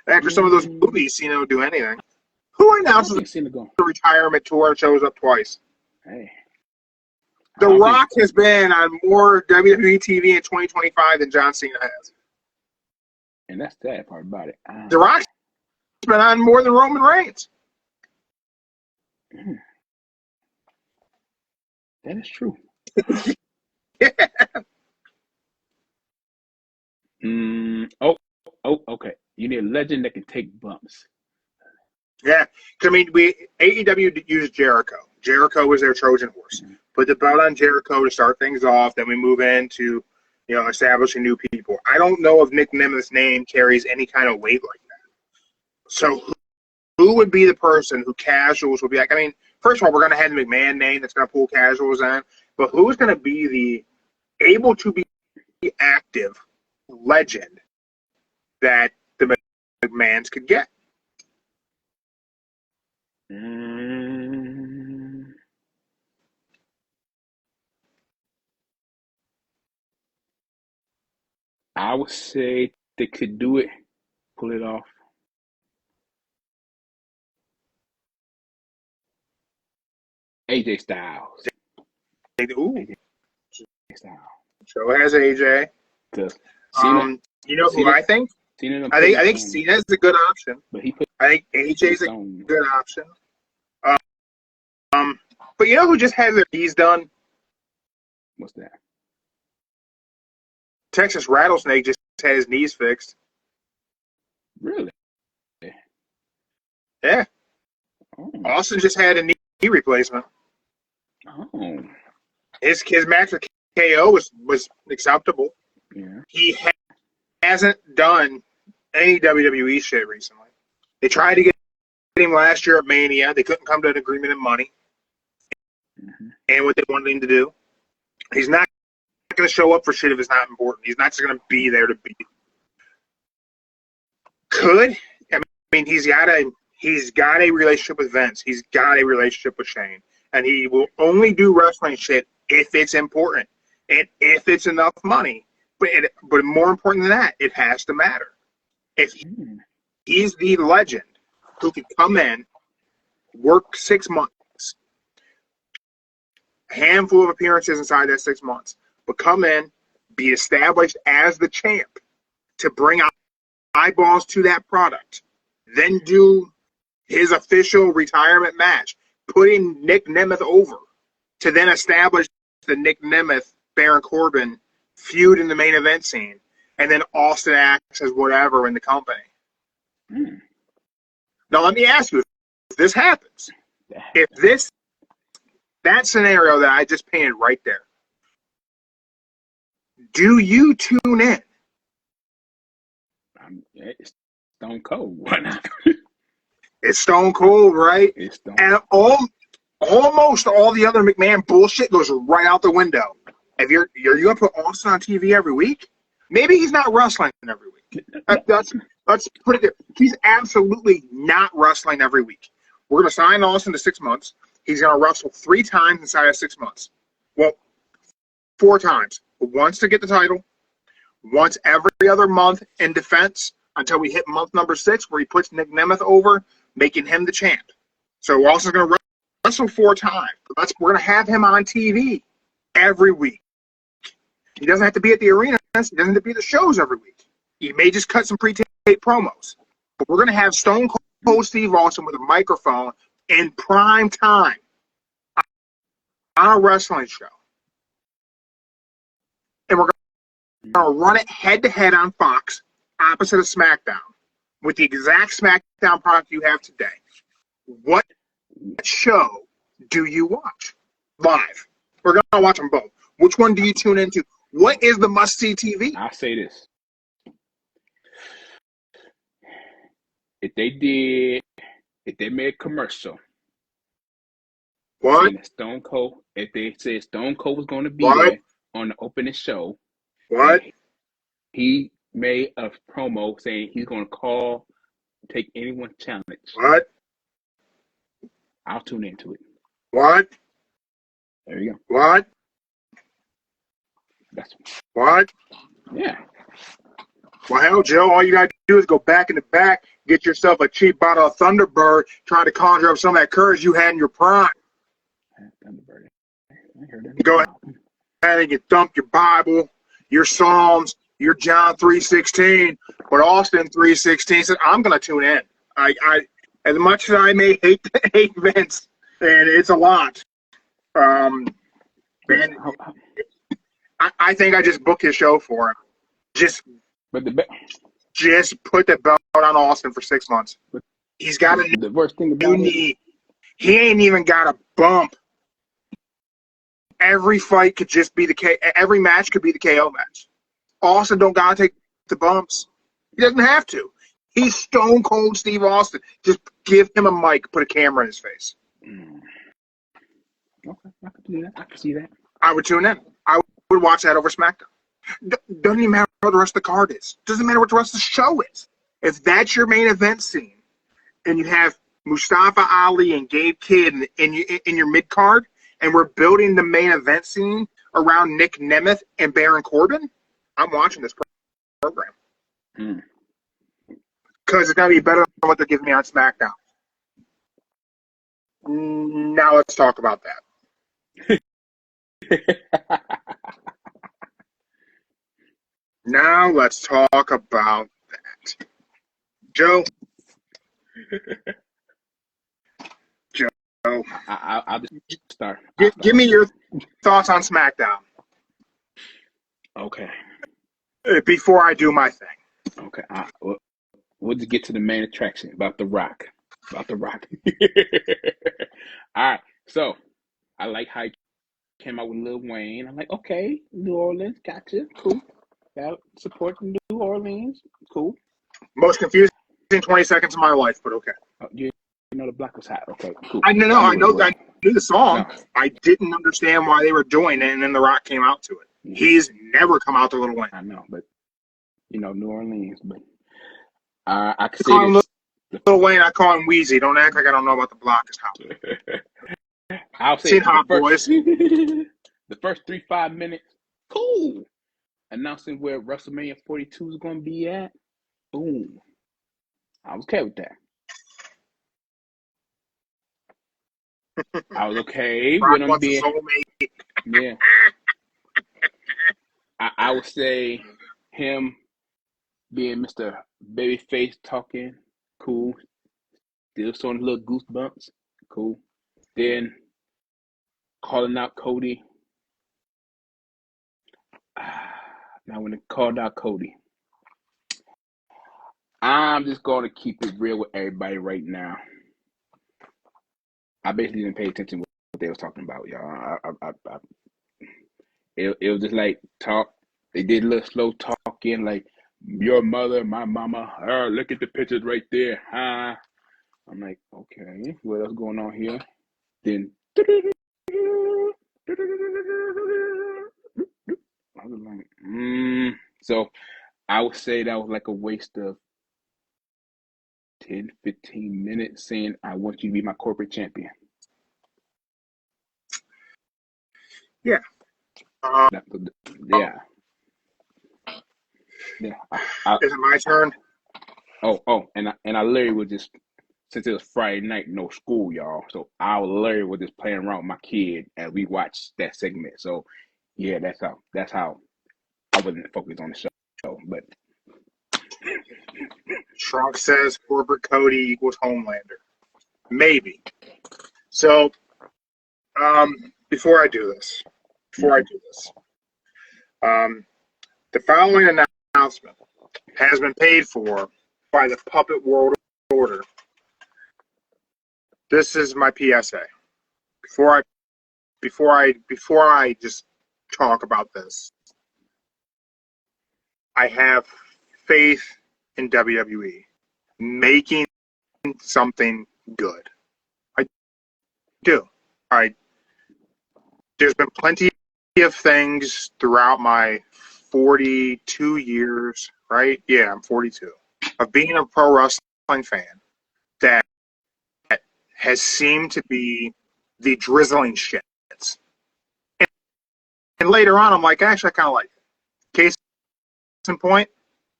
After some of those movies, Cena do anything. Who announces the retirement tour and shows up twice? Hey. The Rock has been on more WWE TV in 2025 than John Cena has. And that's the sad part about it. The Rock's been on more than Roman Reigns. That is true. Yeah. You need a legend that can take bumps. Yeah, I mean, AEW used Jericho. Jericho was their Trojan horse. Put the belt on Jericho to start things off. Then we move into, establishing new people. I don't know if Nick Nemeth's name carries any kind of weight like that. So who would be the person who casuals would be like? I mean, first of all, we're going to have the McMahon name that's going to pull casuals in. But who's going to be the able to be active legend that the McMahons could get? I would say they could do it, pull it off. AJ Styles. Ooh. AJ Styles. So has AJ. Cena, who I think? I think Cena's a good option. But I think AJ's a good option. But you know who just had their knees done? What's that? Texas Rattlesnake just had his knees fixed. Really? Yeah. Oh. Austin just had a knee replacement. Oh. His match with KO was acceptable. Yeah. He hasn't done any WWE shit recently. They tried to get him last year at Mania. They couldn't come to an agreement in money and what they wanted him to do. He's not going to show up for shit if it's not important. He's not just going to be there to be. I mean, he's got a relationship with Vince. He's got a relationship with Shane. And he will only do wrestling shit if it's important and if it's enough money. But more important than that, it has to matter. If he's the legend who can come in, work 6 months, a handful of appearances inside that 6 months, but come in, be established as the champ to bring out eyeballs to that product, then do his official retirement match, putting Nick Nemeth over to then establish the Nick Nemeth, Baron Corbin feud in the main event scene, and then Austin acts as whatever in the company. Now, let me ask you, if this happens, that scenario that I just painted right there, do you tune in? It's Stone Cold. Why not? It's Stone Cold, right? It's Stone and almost all the other McMahon bullshit goes right out the window. If you're going to put Austin on TV every week, maybe he's not wrestling every week. Let's put it there. He's absolutely not wrestling every week. We're going to sign Austin to 6 months. He's going to wrestle 3 times inside of 6 months. Well, 4 times. Once to get the title, once every other month in defense until we hit month number 6 where he puts Nick Nemeth over, making him the champ. So Austin's going to wrestle 4 times. We're going to have him on TV every week. He doesn't have to be at the arenas. He doesn't have to be at the shows every week. He may just cut some pre-tape promos. But we're going to have Stone Cold Steve Austin with a microphone in prime time on a wrestling show. And we're going to run it head-to-head on Fox, opposite of SmackDown, with the exact SmackDown product you have today. What show do you watch live? We're going to watch them both. Which one do you tune into? What is the must-see TV? I'll say this. If they made a commercial, what? Stone Cold, if they said Stone Cold was going to be what? there on the opening show, what? He made a promo saying he's going to take anyone's challenge. What? I'll tune into it. What? There you go. What? What? Yeah. Well, hell, Joe, all you got to do is go back in the back, get yourself a cheap bottle of Thunderbird, try to conjure up some of that courage you had in your prime. Thunderbird. I heard that. Go ahead and you dump your Bible, your Psalms, your John 3:16, but Austin 3:16 said, I'm going to tune in. I as much as I may hate Vince, and it's a lot, and I think I just booked his show for him. Just Just put the belt on Austin for 6 months. He's got a The worst thing new about it, knee. He ain't even got a bump. Every fight could just be every match could be the KO match. Austin don't gotta take the bumps. He doesn't have to. He's Stone Cold Steve Austin. Just give him a mic, put a camera in his face. okay, I can do that. I can see that. I would tune in. I would watch that over SmackDown. Doesn't even matter what the rest of the card is. Doesn't matter what the rest of the show is. If that's your main event scene, and you have Mustafa Ali and Gabe Kidd in your mid card, and we're building the main event scene around Nick Nemeth and Baron Corbin, I'm watching this program. Because it's going to be better than what they're giving me on SmackDown. Now let's talk about that. Now let's talk about that. Joe. I'll just start. Give me your thoughts on SmackDown. Okay. Before I do my thing. Okay. We'll just get to the main attraction about The Rock. All right. So I like how he came out with Lil Wayne. I'm like, okay, New Orleans, gotcha, cool. That support New Orleans, cool. Most confusing 20 seconds of my life, but okay. You know the block was hot. Okay, cool. I knew the song. No. I didn't understand why they were doing it, and then The Rock came out to it. Mm-hmm. He's never come out to Lil Wayne. I know, but New Orleans. But I can see this. Lil Wayne, I call him Wheezy. Don't act like I don't know about the block is hot. I'll say seen Hot Boys. The first 3-5 minutes, cool. Announcing where WrestleMania 42 is going to be at, boom. I was okay with that. I was okay with him being. Yeah. I would say him being Mr. Babyface talking, cool. Still showing little goosebumps, cool. Then calling out Cody. Now when it called out Cody, I'm just going to keep it real with everybody right now. I basically didn't pay attention to what they was talking about, y'all. It was just like talk. They did a little slow talking, like your mother, my mama. Look at the pictures right there, huh? I'm like, okay, what else going on here? Then I was like, So I would say that was like a waste of 10, 15 minutes saying, I want you to be my corporate champion. Yeah. Yeah. Is it my turn? And I literally was just, since it was Friday night, no school, y'all. So I literally was just playing around with my kid and we watched that segment. So yeah, that's how I wasn't focused on the show. But Trunk says corporate Cody equals Homelander. Maybe. So before I do this, the following announcement has been paid for by the Puppet World Order. This is my PSA. Before I just talk about this, I have faith in WWE making something good. I do. There's been plenty of things throughout my 42 years, right? Yeah, I'm 42. Of being a pro wrestling fan that has seemed to be the drizzling shits. And later on, I'm like, actually, I kind of like it. Case in point,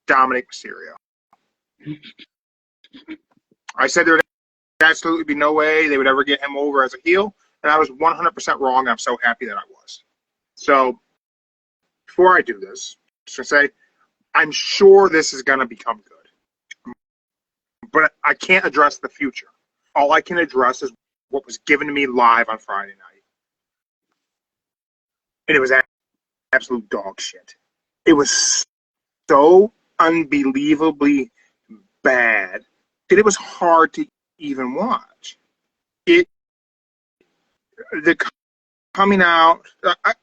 Dominic Mysterio. I said there would absolutely be no way they would ever get him over as a heel, and I was 100% wrong, and I'm so happy that I was. So, before I do this, just going to say, I'm sure this is going to become good. But I can't address the future. All I can address is what was given to me live on Friday night. And it was absolute dog shit. It was so unbelievably bad that it was hard to even watch. The coming out,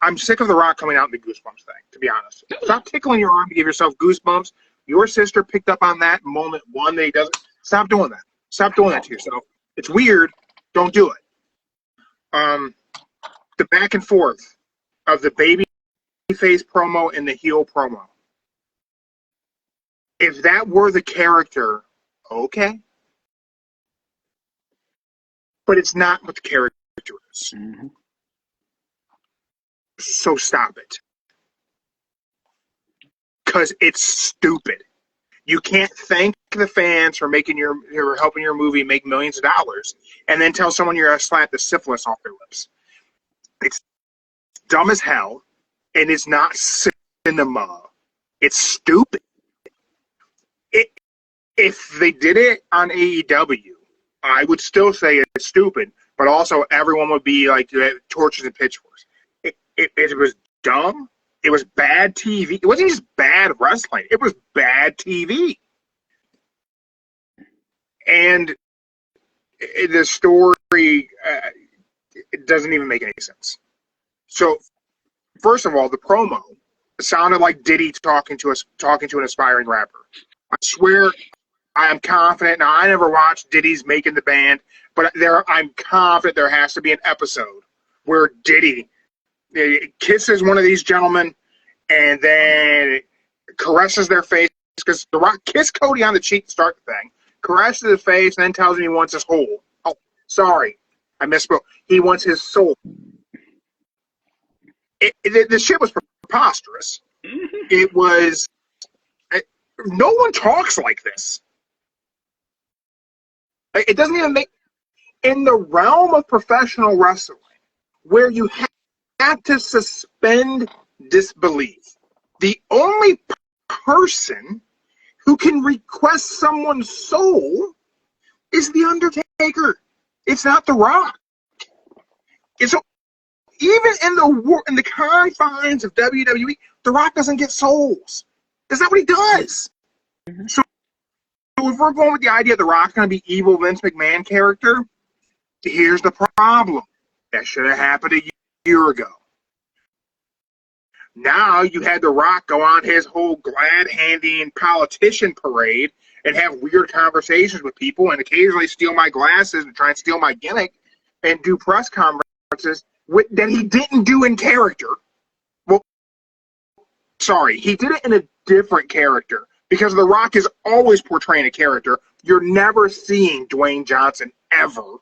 I'm sick of The Rock coming out in the goosebumps thing, to be honest. Stop tickling your arm to give yourself goosebumps. Your sister picked up on that moment one that he doesn't. Stop doing that. Stop doing that to yourself. It's weird. Don't do it. The back and forth of the baby face promo and the heel promo. If that were the character, okay. But it's not what the character is. Mm-hmm. So stop it. Because it's stupid. You can't thank the fans for making your helping your movie make millions of dollars and then tell someone you're going to slap the syphilis off their lips. It's dumb as hell, and it's not cinema. It's stupid. If they did it on AEW, I would still say it's stupid, but also everyone would be like torches and pitchforks. It was dumb. It was bad TV. It wasn't just bad wrestling. It was bad TV. And the story it doesn't even make any sense. So, first of all, the promo sounded like Diddy talking to an aspiring rapper. I swear, I am confident. Now, I never watched Diddy's Making the Band, but I'm confident there has to be an episode where Diddy kisses one of these gentlemen and then caresses their face, because The Rock kissed Cody on the cheek to start the thing, caresses his face, and then tells him he wants his whole. Oh, sorry, I misspoke. He wants his soul. The shit was preposterous. It was. No one talks like this. It doesn't even make. In the realm of professional wrestling, where you have to suspend disbelief, the only person who can request someone's soul is The Undertaker. It's not The Rock. It's even in the confines of WWE, The Rock doesn't get souls. That's not what he does. Mm-hmm. So if we're going with the idea The Rock's going to be evil Vince McMahon character, here's the problem. That should have happened a year ago. Now you had The Rock go on his whole glad-handing politician parade and have weird conversations with people and occasionally steal my glasses and try and steal my gimmick and do press conferences that he didn't do in character. Well, sorry, he did it in a different character because The Rock is always portraying a character. You're never seeing Dwayne Johnson ever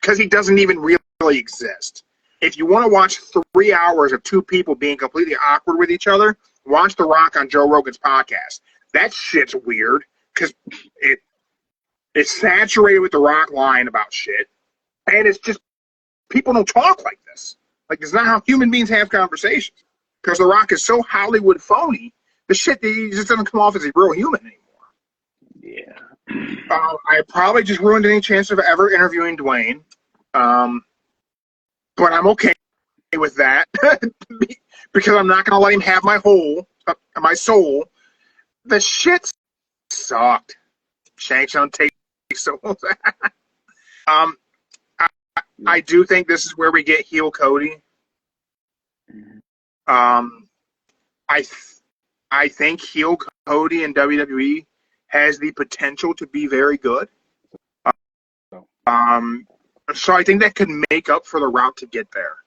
because he doesn't even really exist. If you want to watch 3 hours of two people being completely awkward with each other, watch The Rock on Joe Rogan's podcast. That shit's weird because it's saturated with The Rock lying about shit. And it's just, people don't talk like this. Like, it's not how human beings have conversations. Because The Rock is so Hollywood phony, the shit, he just doesn't come off as a real human anymore. Yeah. I probably just ruined any chance of ever interviewing Dwayne. But I'm okay with that because I'm not going to let him have my soul. The shit sucked. Shanks don't take souls. I do think this is where we get heel Cody. I think heel Cody in WWE has the potential to be very good. So I think that could make up for the route to get there.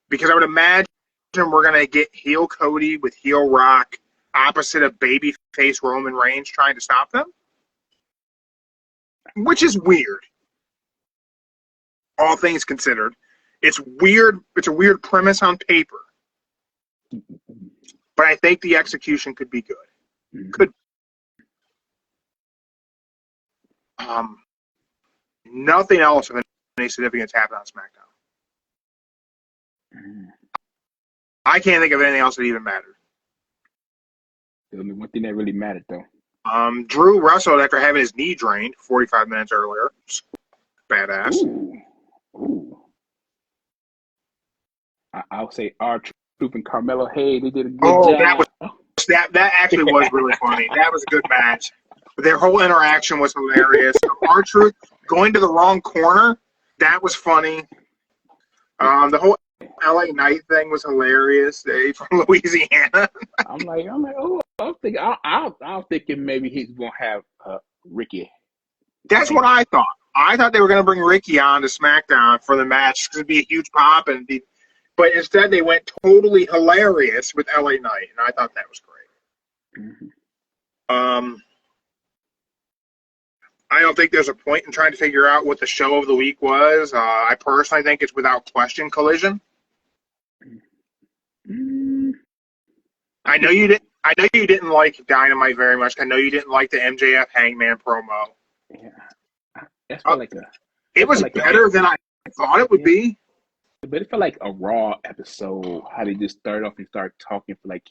Because I would imagine we're going to get heel Cody with heel Rock opposite of babyface Roman Reigns trying to stop them. Which is weird. All things considered. It's weird. It's a weird premise on paper. But I think the execution could be good. Could. Nothing else of any significance happened on SmackDown. I can't think of anything else that even mattered. The only one thing that really mattered, though. Drew wrestled after having his knee drained 45 minutes earlier. Badass. Ooh. I'll say R-Truth and Carmelo Hayes, they did a good job. That actually was really funny. That was a good match. Their whole interaction was hilarious. R-Truth going to the wrong corner, that was funny. The whole LA Knight thing was hilarious. They from Louisiana. I'm like, oh, I'm thinking maybe he's gonna have Ricky. That's what I thought. I thought they were going to bring Ricky on to SmackDown for the match because it'd be a huge pop, but instead they went totally hilarious with LA Knight, and I thought that was great. Mm-hmm. I don't think there's a point in trying to figure out what the show of the week was. I personally think it's without question Collision. Mm-hmm. I know you didn't like Dynamite very much. I know you didn't like the MJF Hangman promo. Yeah. That's felt like it was like better than I thought it would be. But it felt like a Raw episode, how they just started off and started talking for like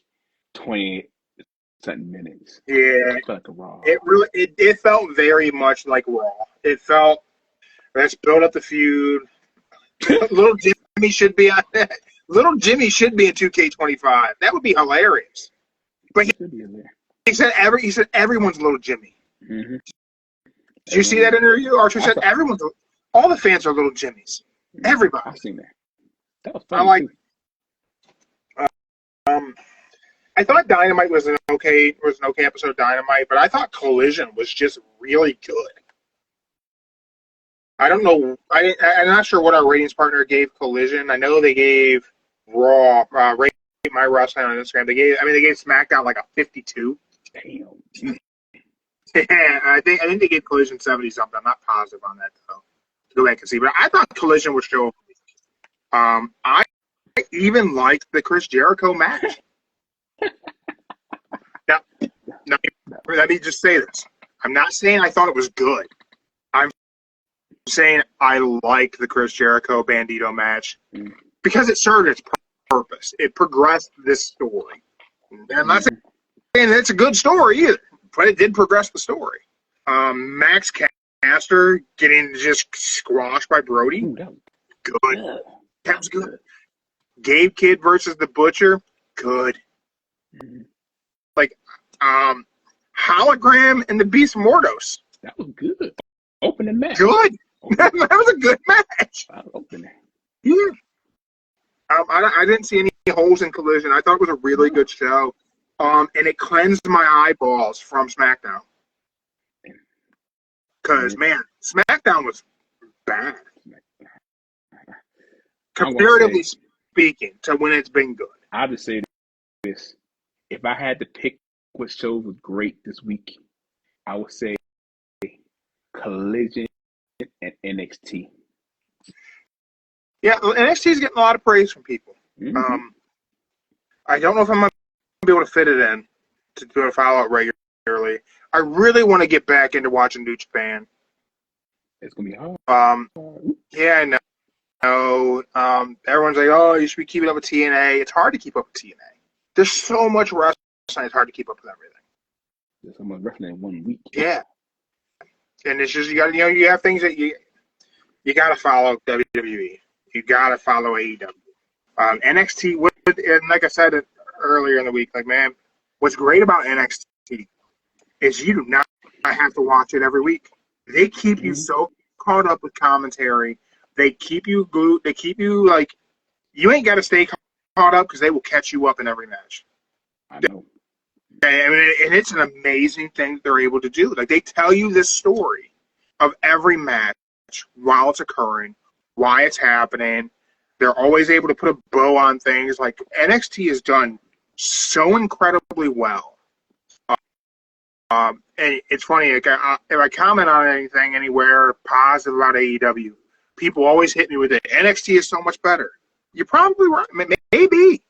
20-something minutes. Yeah. It felt like a Raw. It felt very much like Raw. It felt, let's build up the feud. Little Jimmy should be on that. Little Jimmy should be in 2K25. That would be hilarious. But he said everyone's Little Jimmy. Mm-hmm. Did you see that interview? Archer said all the fans are Little Jimmys. Everybody. I've seen that. That was funny. I thought Dynamite was an okay episode of Dynamite, but I thought Collision was just really good. I don't know. I'm not sure what our ratings partner gave Collision. I know they gave Raw, Rate My Wrestling on Instagram. They gave SmackDown like a 52. Damn. Yeah, I think they gave Collision 70 something. I'm not positive on that though. Go back and see. But I thought Collision was show. I even liked the Chris Jericho match. Now, let me just say this. I'm not saying I thought it was good. I'm saying I like the Chris Jericho Bandito match because it served its purpose. It progressed this story. And I'm not saying it's a good story either, but it did progress the story. Max Caster getting just squashed by Brody. Ooh, good. That was good. Gabe Kidd versus the Butcher. Good. Mm-hmm. Like, Hologram and the Beast Mordos. That was good. Opening match. Good. That was a good match. Opening. Yeah. I didn't see any holes in Collision. I thought it was a really good show. And it cleansed my eyeballs from SmackDown. Because, man, SmackDown was bad. Comparatively speaking to when it's been good. I'll just say this. If I had to pick what shows was great this week, I would say Collision and NXT. Yeah, NXT is getting a lot of praise from people. Mm-hmm. I don't know if I'm going to be able to fit it in to be able to follow it regularly. I really want to get back into watching New Japan. It's going to be hard. Yeah, I know. Everyone's like, oh, you should be keeping up with TNA. It's hard to keep up with TNA. There's so much wrestling, it's hard to keep up with everything. There's so much wrestling in 1 week. Yeah. And it's just, you have things that you got to follow WWE. You got to follow AEW. NXT, and like I said earlier in the week, like, man, what's great about NXT is you do not have to watch it every week. They keep you so caught up with commentary. They keep you glued. They keep you, like, you ain't got to stay caught up because they will catch you up in every match. I know. And it's an amazing thing that they're able to do. Like, they tell you this story of every match while it's occurring, why it's happening. They're always able to put a bow on things. Like, NXT is done so incredibly well. And it's funny, like, if I comment on anything anywhere positive about AEW, people always hit me with it. NXT is so much better. You're probably right. Maybe.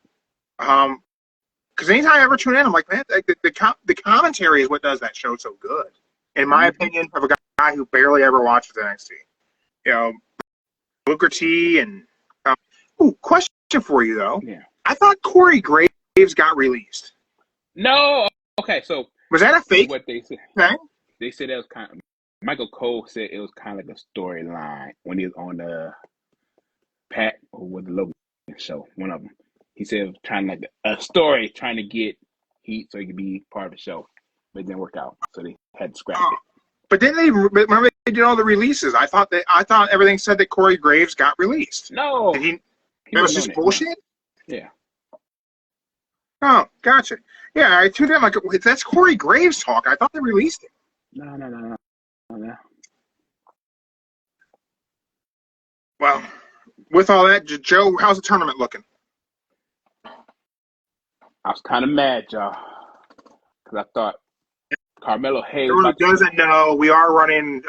Because anytime I ever tune in, I'm like, man, the commentary is what does that show so good. In my opinion, of a guy who barely ever watches NXT. You know, Booker T and question for you though. Yeah. I thought Corey Graves got released. No. Okay, so was that a fake? What they said? Thing? They said that was kind of. Michael Cole said it was kind of like a storyline when he was on the Pat or with the Logan show. One of them. He said it was trying like a story, trying to get. heat so he could be part of the show. But it didn't work out, so they had to scrap Oh, it. but then remember they did all the releases. I thought everything said that Corey Graves got released. No, Did he he that was wasn't just on it. bullshit? No. Yeah. Oh, gotcha. Yeah, I tuned in like that's Corey Graves talk. I thought they released it. No. Well, with all that, Joe, how's the tournament looking? I was kind of mad, y'all, because I thought Carmelo Hayes. Everyone who doesn't know, we are running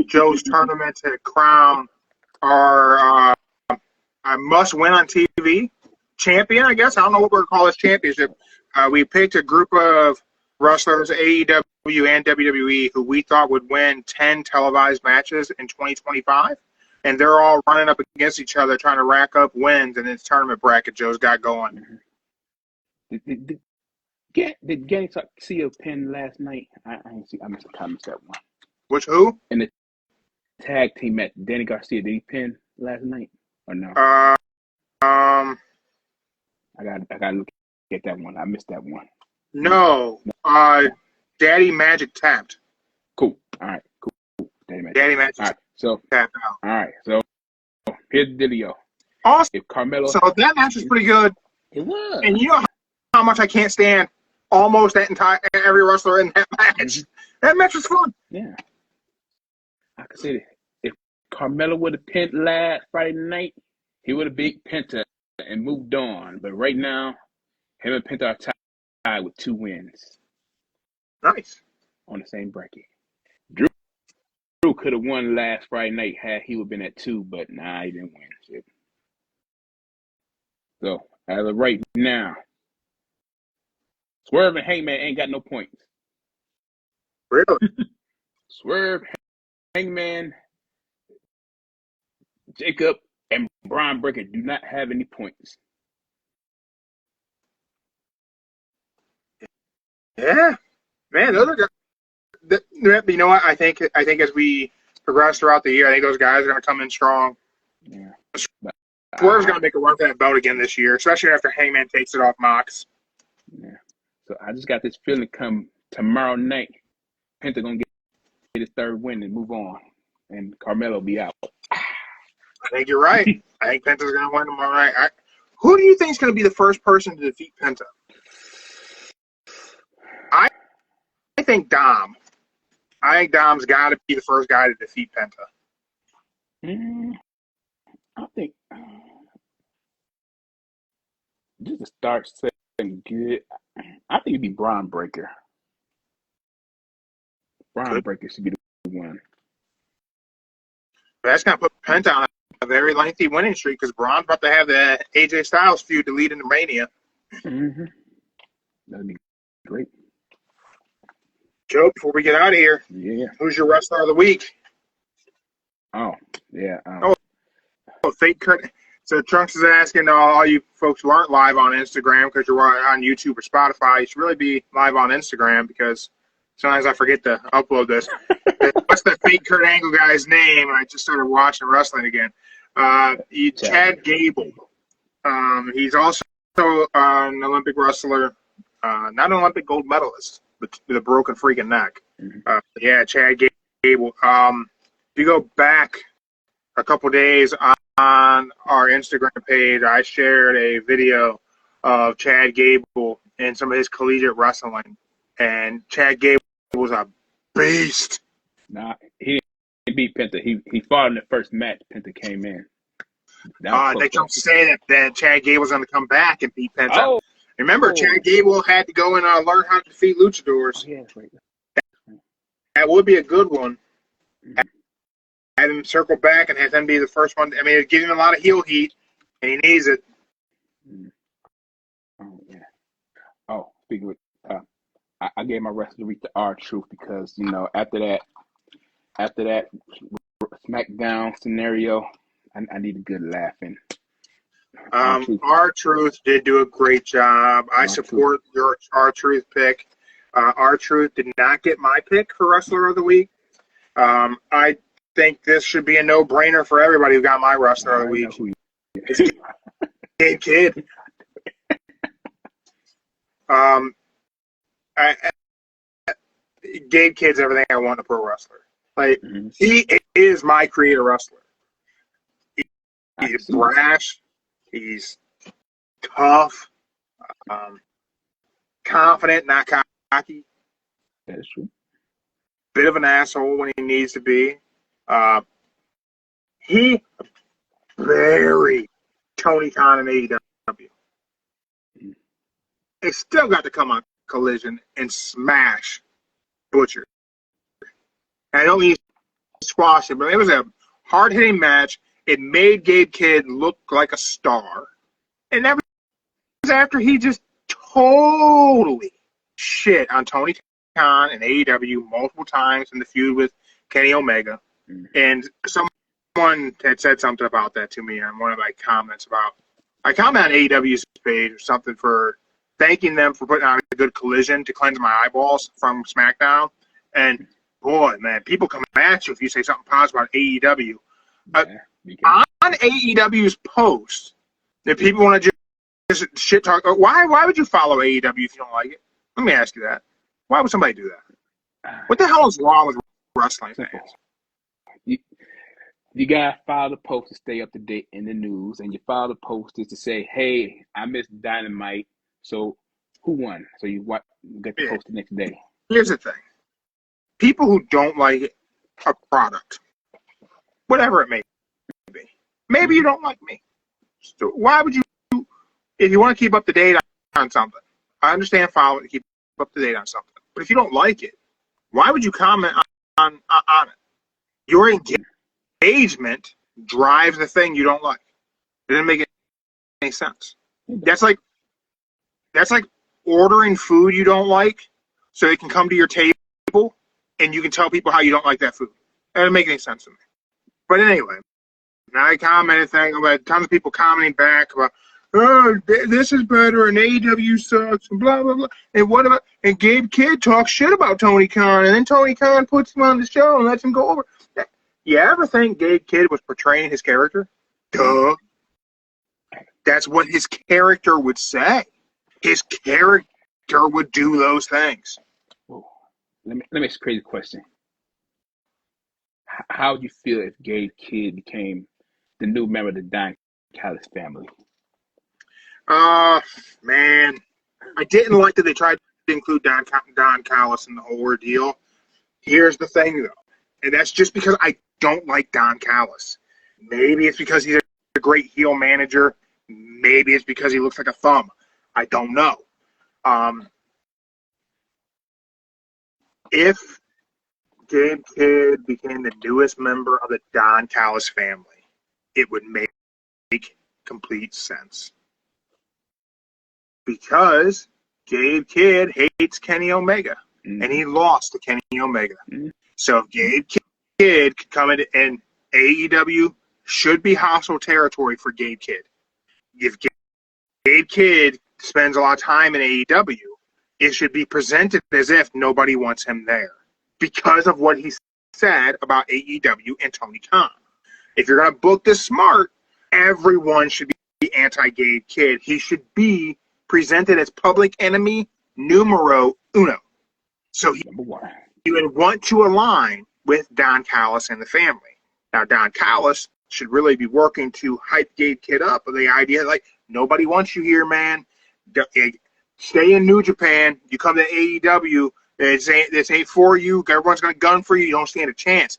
Joe's tournament to crown our must-win on TV champion, I guess. I don't know what we're going to call this championship. We picked a group of wrestlers, AEW and WWE, who we thought would win 10 televised matches in 2025. And they're all running up against each other, trying to rack up wins in this tournament bracket Joe's got going. Did Ganny see a pin last night? I didn't see. I missed that one. Which who? In the tag team match, Danny Garcia, did he pin last night or no? I gotta look at that one. I missed that one. No. Daddy Magic tapped. Cool. All right. Cool. Daddy Magic all right. So tapped out. all right. So here's the dealio. Awesome. If Carmelo, So that match was pretty good. it was. And you know how much I can't stand almost every wrestler in that match. Mm-hmm. That match was fun. Yeah. I could say that if Carmelo would have pinned last Friday night, he would have beat Penta and moved on. But right now, him and Penta are tied with 2 wins Nice. on the same bracket. Drew could have won last Friday night had he would have been at 2, but nah, he didn't win. Shit. So, as of right now, Swerve and Hangman ain't got no points. Really? Swerve, Hangman, Jacob, and Brian Breaker do not have any points. Yeah. Man, those are good. You know what? I think as we progress throughout the year, I think those guys are going to come in strong. Yeah. Swerve's going to make a run for that belt again this year, especially after Hangman takes it off Mox. Yeah. So I just got this feeling come tomorrow night, Penta going to get his 3rd win and move on, and Carmelo be out. I think you're right. I think Penta's going to win tomorrow night. Who do you think is going to be the first person to defeat Penta? I think Dom. I think Dom's got to be the first guy to defeat Penta. I think just to start saying good, I think it'd be Braun Breaker. Braun Breaker should be the one. That's going to put Penta on a very lengthy winning streak because Braun's about to have the AJ Styles feud to lead into Mania. Mm-hmm. That'd be great. Joe, before we get out of here, who's your wrestler of the week? Oh, yeah. Fake Kurt. So Trunks is asking all you folks who aren't live on Instagram because you're on YouTube or Spotify, you should really be live on Instagram because sometimes I forget to upload this. What's the fake Kurt Angle guy's name? I just started watching wrestling again. Chad Gable. He's also an Olympic wrestler, not an Olympic gold medalist, but with a broken freaking neck. Yeah, Chad Gable. If you go back a couple days on our Instagram page, I shared a video of Chad Gable and some of his collegiate wrestling, and Chad Gable was a beast. Nah, he didn't beat Penta. He fought in the first match. Penta came in. They kept saying that Chad Gable was going to come back and beat Penta. Oh. Remember, Chad Gable had to go and learn how to defeat luchadors. Yeah, that's right. That would be a good one. Have him circle back and have him be the first one. I mean, it gives him a lot of heel heat, and he needs it. Oh, yeah. Oh, speaking of, I gave my wrestler of the week to R-Truth because, after that SmackDown scenario, I need a good laughing. R-Truth did do a great job. I support your R-Truth pick. R-Truth did not get my pick for Wrestler of the Week. I think this should be a no-brainer for everybody who got my Wrestler of the Week. It's Gabe Kidd. Gabe Kidd's everything I want in a pro wrestler. Like, Mm-hmm. he is my creator wrestler. He's see. brash. He's tough. Confident, not cocky. That is true. Bit of an asshole when he needs to be. He very Tony Khan in AEW. They still got to come on Collision and smash Butcher. And I don't mean squash it, but it was a hard-hitting match. It made Gabe Kidd look like a star. And that was after he just totally shit on Tony Khan and AEW multiple times in the feud with Kenny Omega. And someone had said something about that to me on one of my comments about, I comment on AEW's page or something for thanking them for putting on a good Collision to cleanse my eyeballs from SmackDown. And boy, man, people come at you if you say something positive about AEW. On AEW's post, if people want to just shit talk, why would you follow AEW if you don't like it? Let me ask you that. Why would somebody do that? What the hell is wrong with wrestling fans? You got to follow the post to stay up to date in the news, and you follow the post is to say, hey, I missed Dynamite, so who won? So you get the post the next day. Here's the thing. People who don't like a product, whatever it may be, maybe you don't like me. So why would you, if you want to keep up to date on something, I understand following to keep up to date on something. But if you don't like it, why would you comment on it? Your engagement drives the thing you don't like. It doesn't make any sense. That's like ordering food you don't like so they can come to your table and you can tell people how you don't like that food. That doesn't make any sense to me. But anyway, now I commented about tons of people commenting back about, oh, this is better and AEW sucks and blah, blah, blah. And what about, and Gabe Kidd talks shit about Tony Khan and then Tony Khan puts him on the show and lets him go over. You ever think Gabe Kidd was portraying his character? Duh. That's what his character would say. His character would do those things. Let me ask a crazy question. How would you feel if Gabe Kidd became the new member of the Don Callis family? Man. I didn't like that they tried to include Don Callis in the whole ordeal. Here's the thing, though. And that's just because I don't like Don Callis. Maybe it's because he's a great heel manager. Maybe it's because he looks like a thumb. I don't know. If Gabe Kidd became the newest member of the Don Callis family, it would make complete sense. Because Gabe Kidd hates Kenny Omega, and he lost to Kenny Omega. So if Gabe Kidd could come in, and AEW should be hostile territory for Gabe Kidd. If Gabe Kidd spends a lot of time in AEW, it should be presented as if nobody wants him there because of what he said about AEW and Tony Khan. If you're going to book this smart, everyone should be anti-Gabe Kidd. He should be presented as public enemy numero uno. So he would want to align with Don Callis and the family. Now, Don Callis should really be working to hype Gabe Kidd up with the idea like, nobody wants you here, man. Stay in New Japan. You come to AEW, this ain't for you. Everyone's going to gun for you. You don't stand a chance.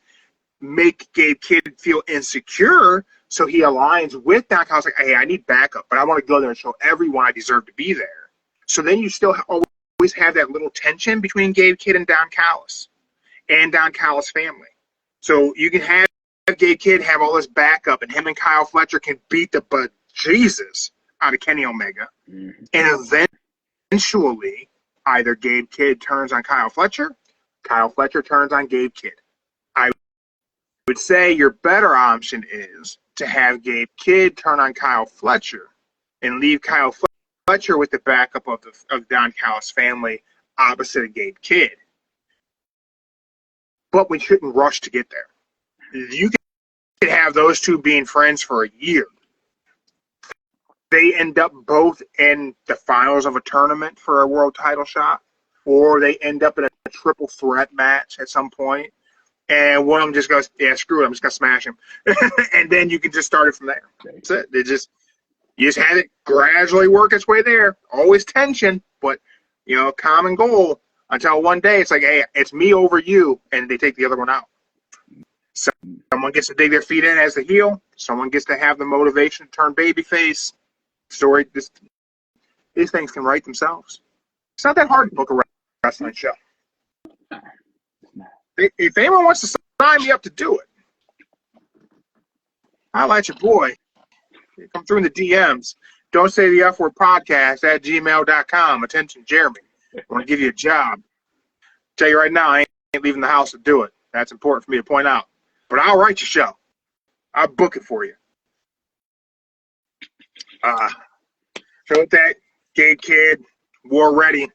Make Gabe Kidd feel insecure so he aligns with Don Callis. Like, hey, I need backup, but I want to go there and show everyone I deserve to be there. So then you still always have that little tension between Gabe Kidd and Don Callis and Don Callis family. So you can have Gabe Kidd have all this backup, and him and Kyle Fletcher can beat the bejesus out of Kenny Omega. And eventually, either Gabe Kidd turns on Kyle Fletcher turns on Gabe Kidd. I would say your better option is to have Gabe Kidd turn on Kyle Fletcher and leave Kyle Fletcher with the backup of Don Callis family opposite of Gabe Kidd. But we shouldn't rush to get there. You could have those two being friends for a year. They end up both in the finals of a tournament for a world title shot. or they end up in a triple threat match at some point, and one of them just goes, yeah, screw it, I'm just going to smash him. And then you can just start it from there. That's it. You just had it gradually work its way there. Always tension, but, common goal until one day it's like, hey, it's me over you, and they take the other one out. Someone gets to dig their feet in as the heel. Someone gets to have the motivation to turn babyface. These things can write themselves. It's not that hard to book a wrestling show. If anyone wants to sign me up to do it, highlight your boy. Come through in the DMs. Don't say the F word podcast at gmail.com. Attention, Jeremy. I want to give you a job. Tell you right now, I ain't leaving the house to do it. That's important for me to point out. But I'll write your show. I'll book it for you. So with that, Gay Kid, War Ready,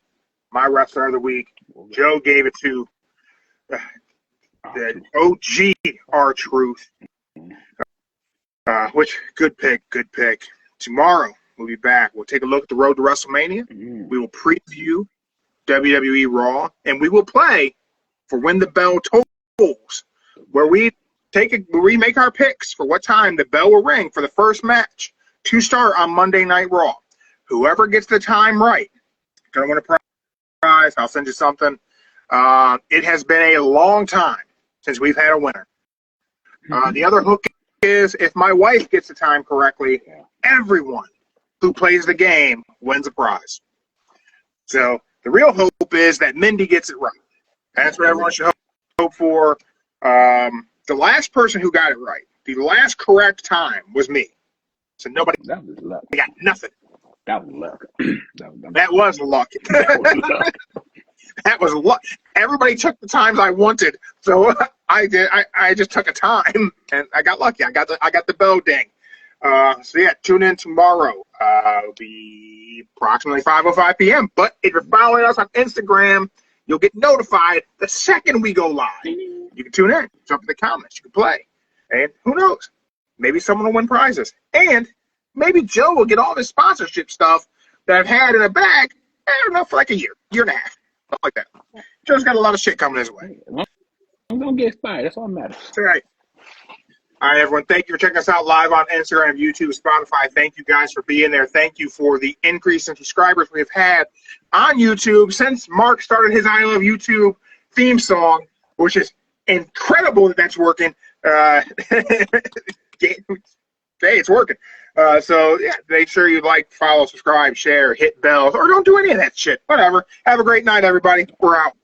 my wrestler of the week. Joe gave it to the OG R-Truth. Which, good pick. Tomorrow, we'll be back. We'll take a look at the road to WrestleMania. We will preview WWE Raw, and we will play for When the Bell Tolls, where we make our picks for what time the bell will ring for the first match to start on Monday Night Raw. Whoever gets the time right, going to win a prize. I'll send you something. It has been a long time since we've had a winner. The other hook is if my wife gets the time correctly, everyone who plays the game wins a prize. So the real hope is that Mindy gets it right. That's what everyone should hope for. The last person who got it right, the last correct time was me. So nobody got nothing. That was luck. That was luck. That was luck. Everybody took the times I wanted, so I did. I just took a time, and I got lucky. I got the bell ding. So yeah, tune in tomorrow. It'll be approximately 5:05 p.m. But if you're following us on Instagram, you'll get notified the second we go live. You can tune in, jump in the comments, you can play, and who knows? Maybe someone will win prizes, and maybe Joe will get all this sponsorship stuff that I've had in a bag. I don't know, for like a year and a half, something like that. Joe's got a lot of shit coming his way. I'm gonna get expired. That's all that matters. That's all right. All right, everyone. Thank you for checking us out live on Instagram, YouTube, Spotify. Thank you guys for being there. Thank you for the increase in subscribers we've had on YouTube since Mark started his I Love YouTube theme song, which is incredible that that's working. Hey, it's working. So, yeah, make sure you like, follow, subscribe, share, hit bells, or don't do any of that shit. Whatever. Have a great night, everybody. We're out.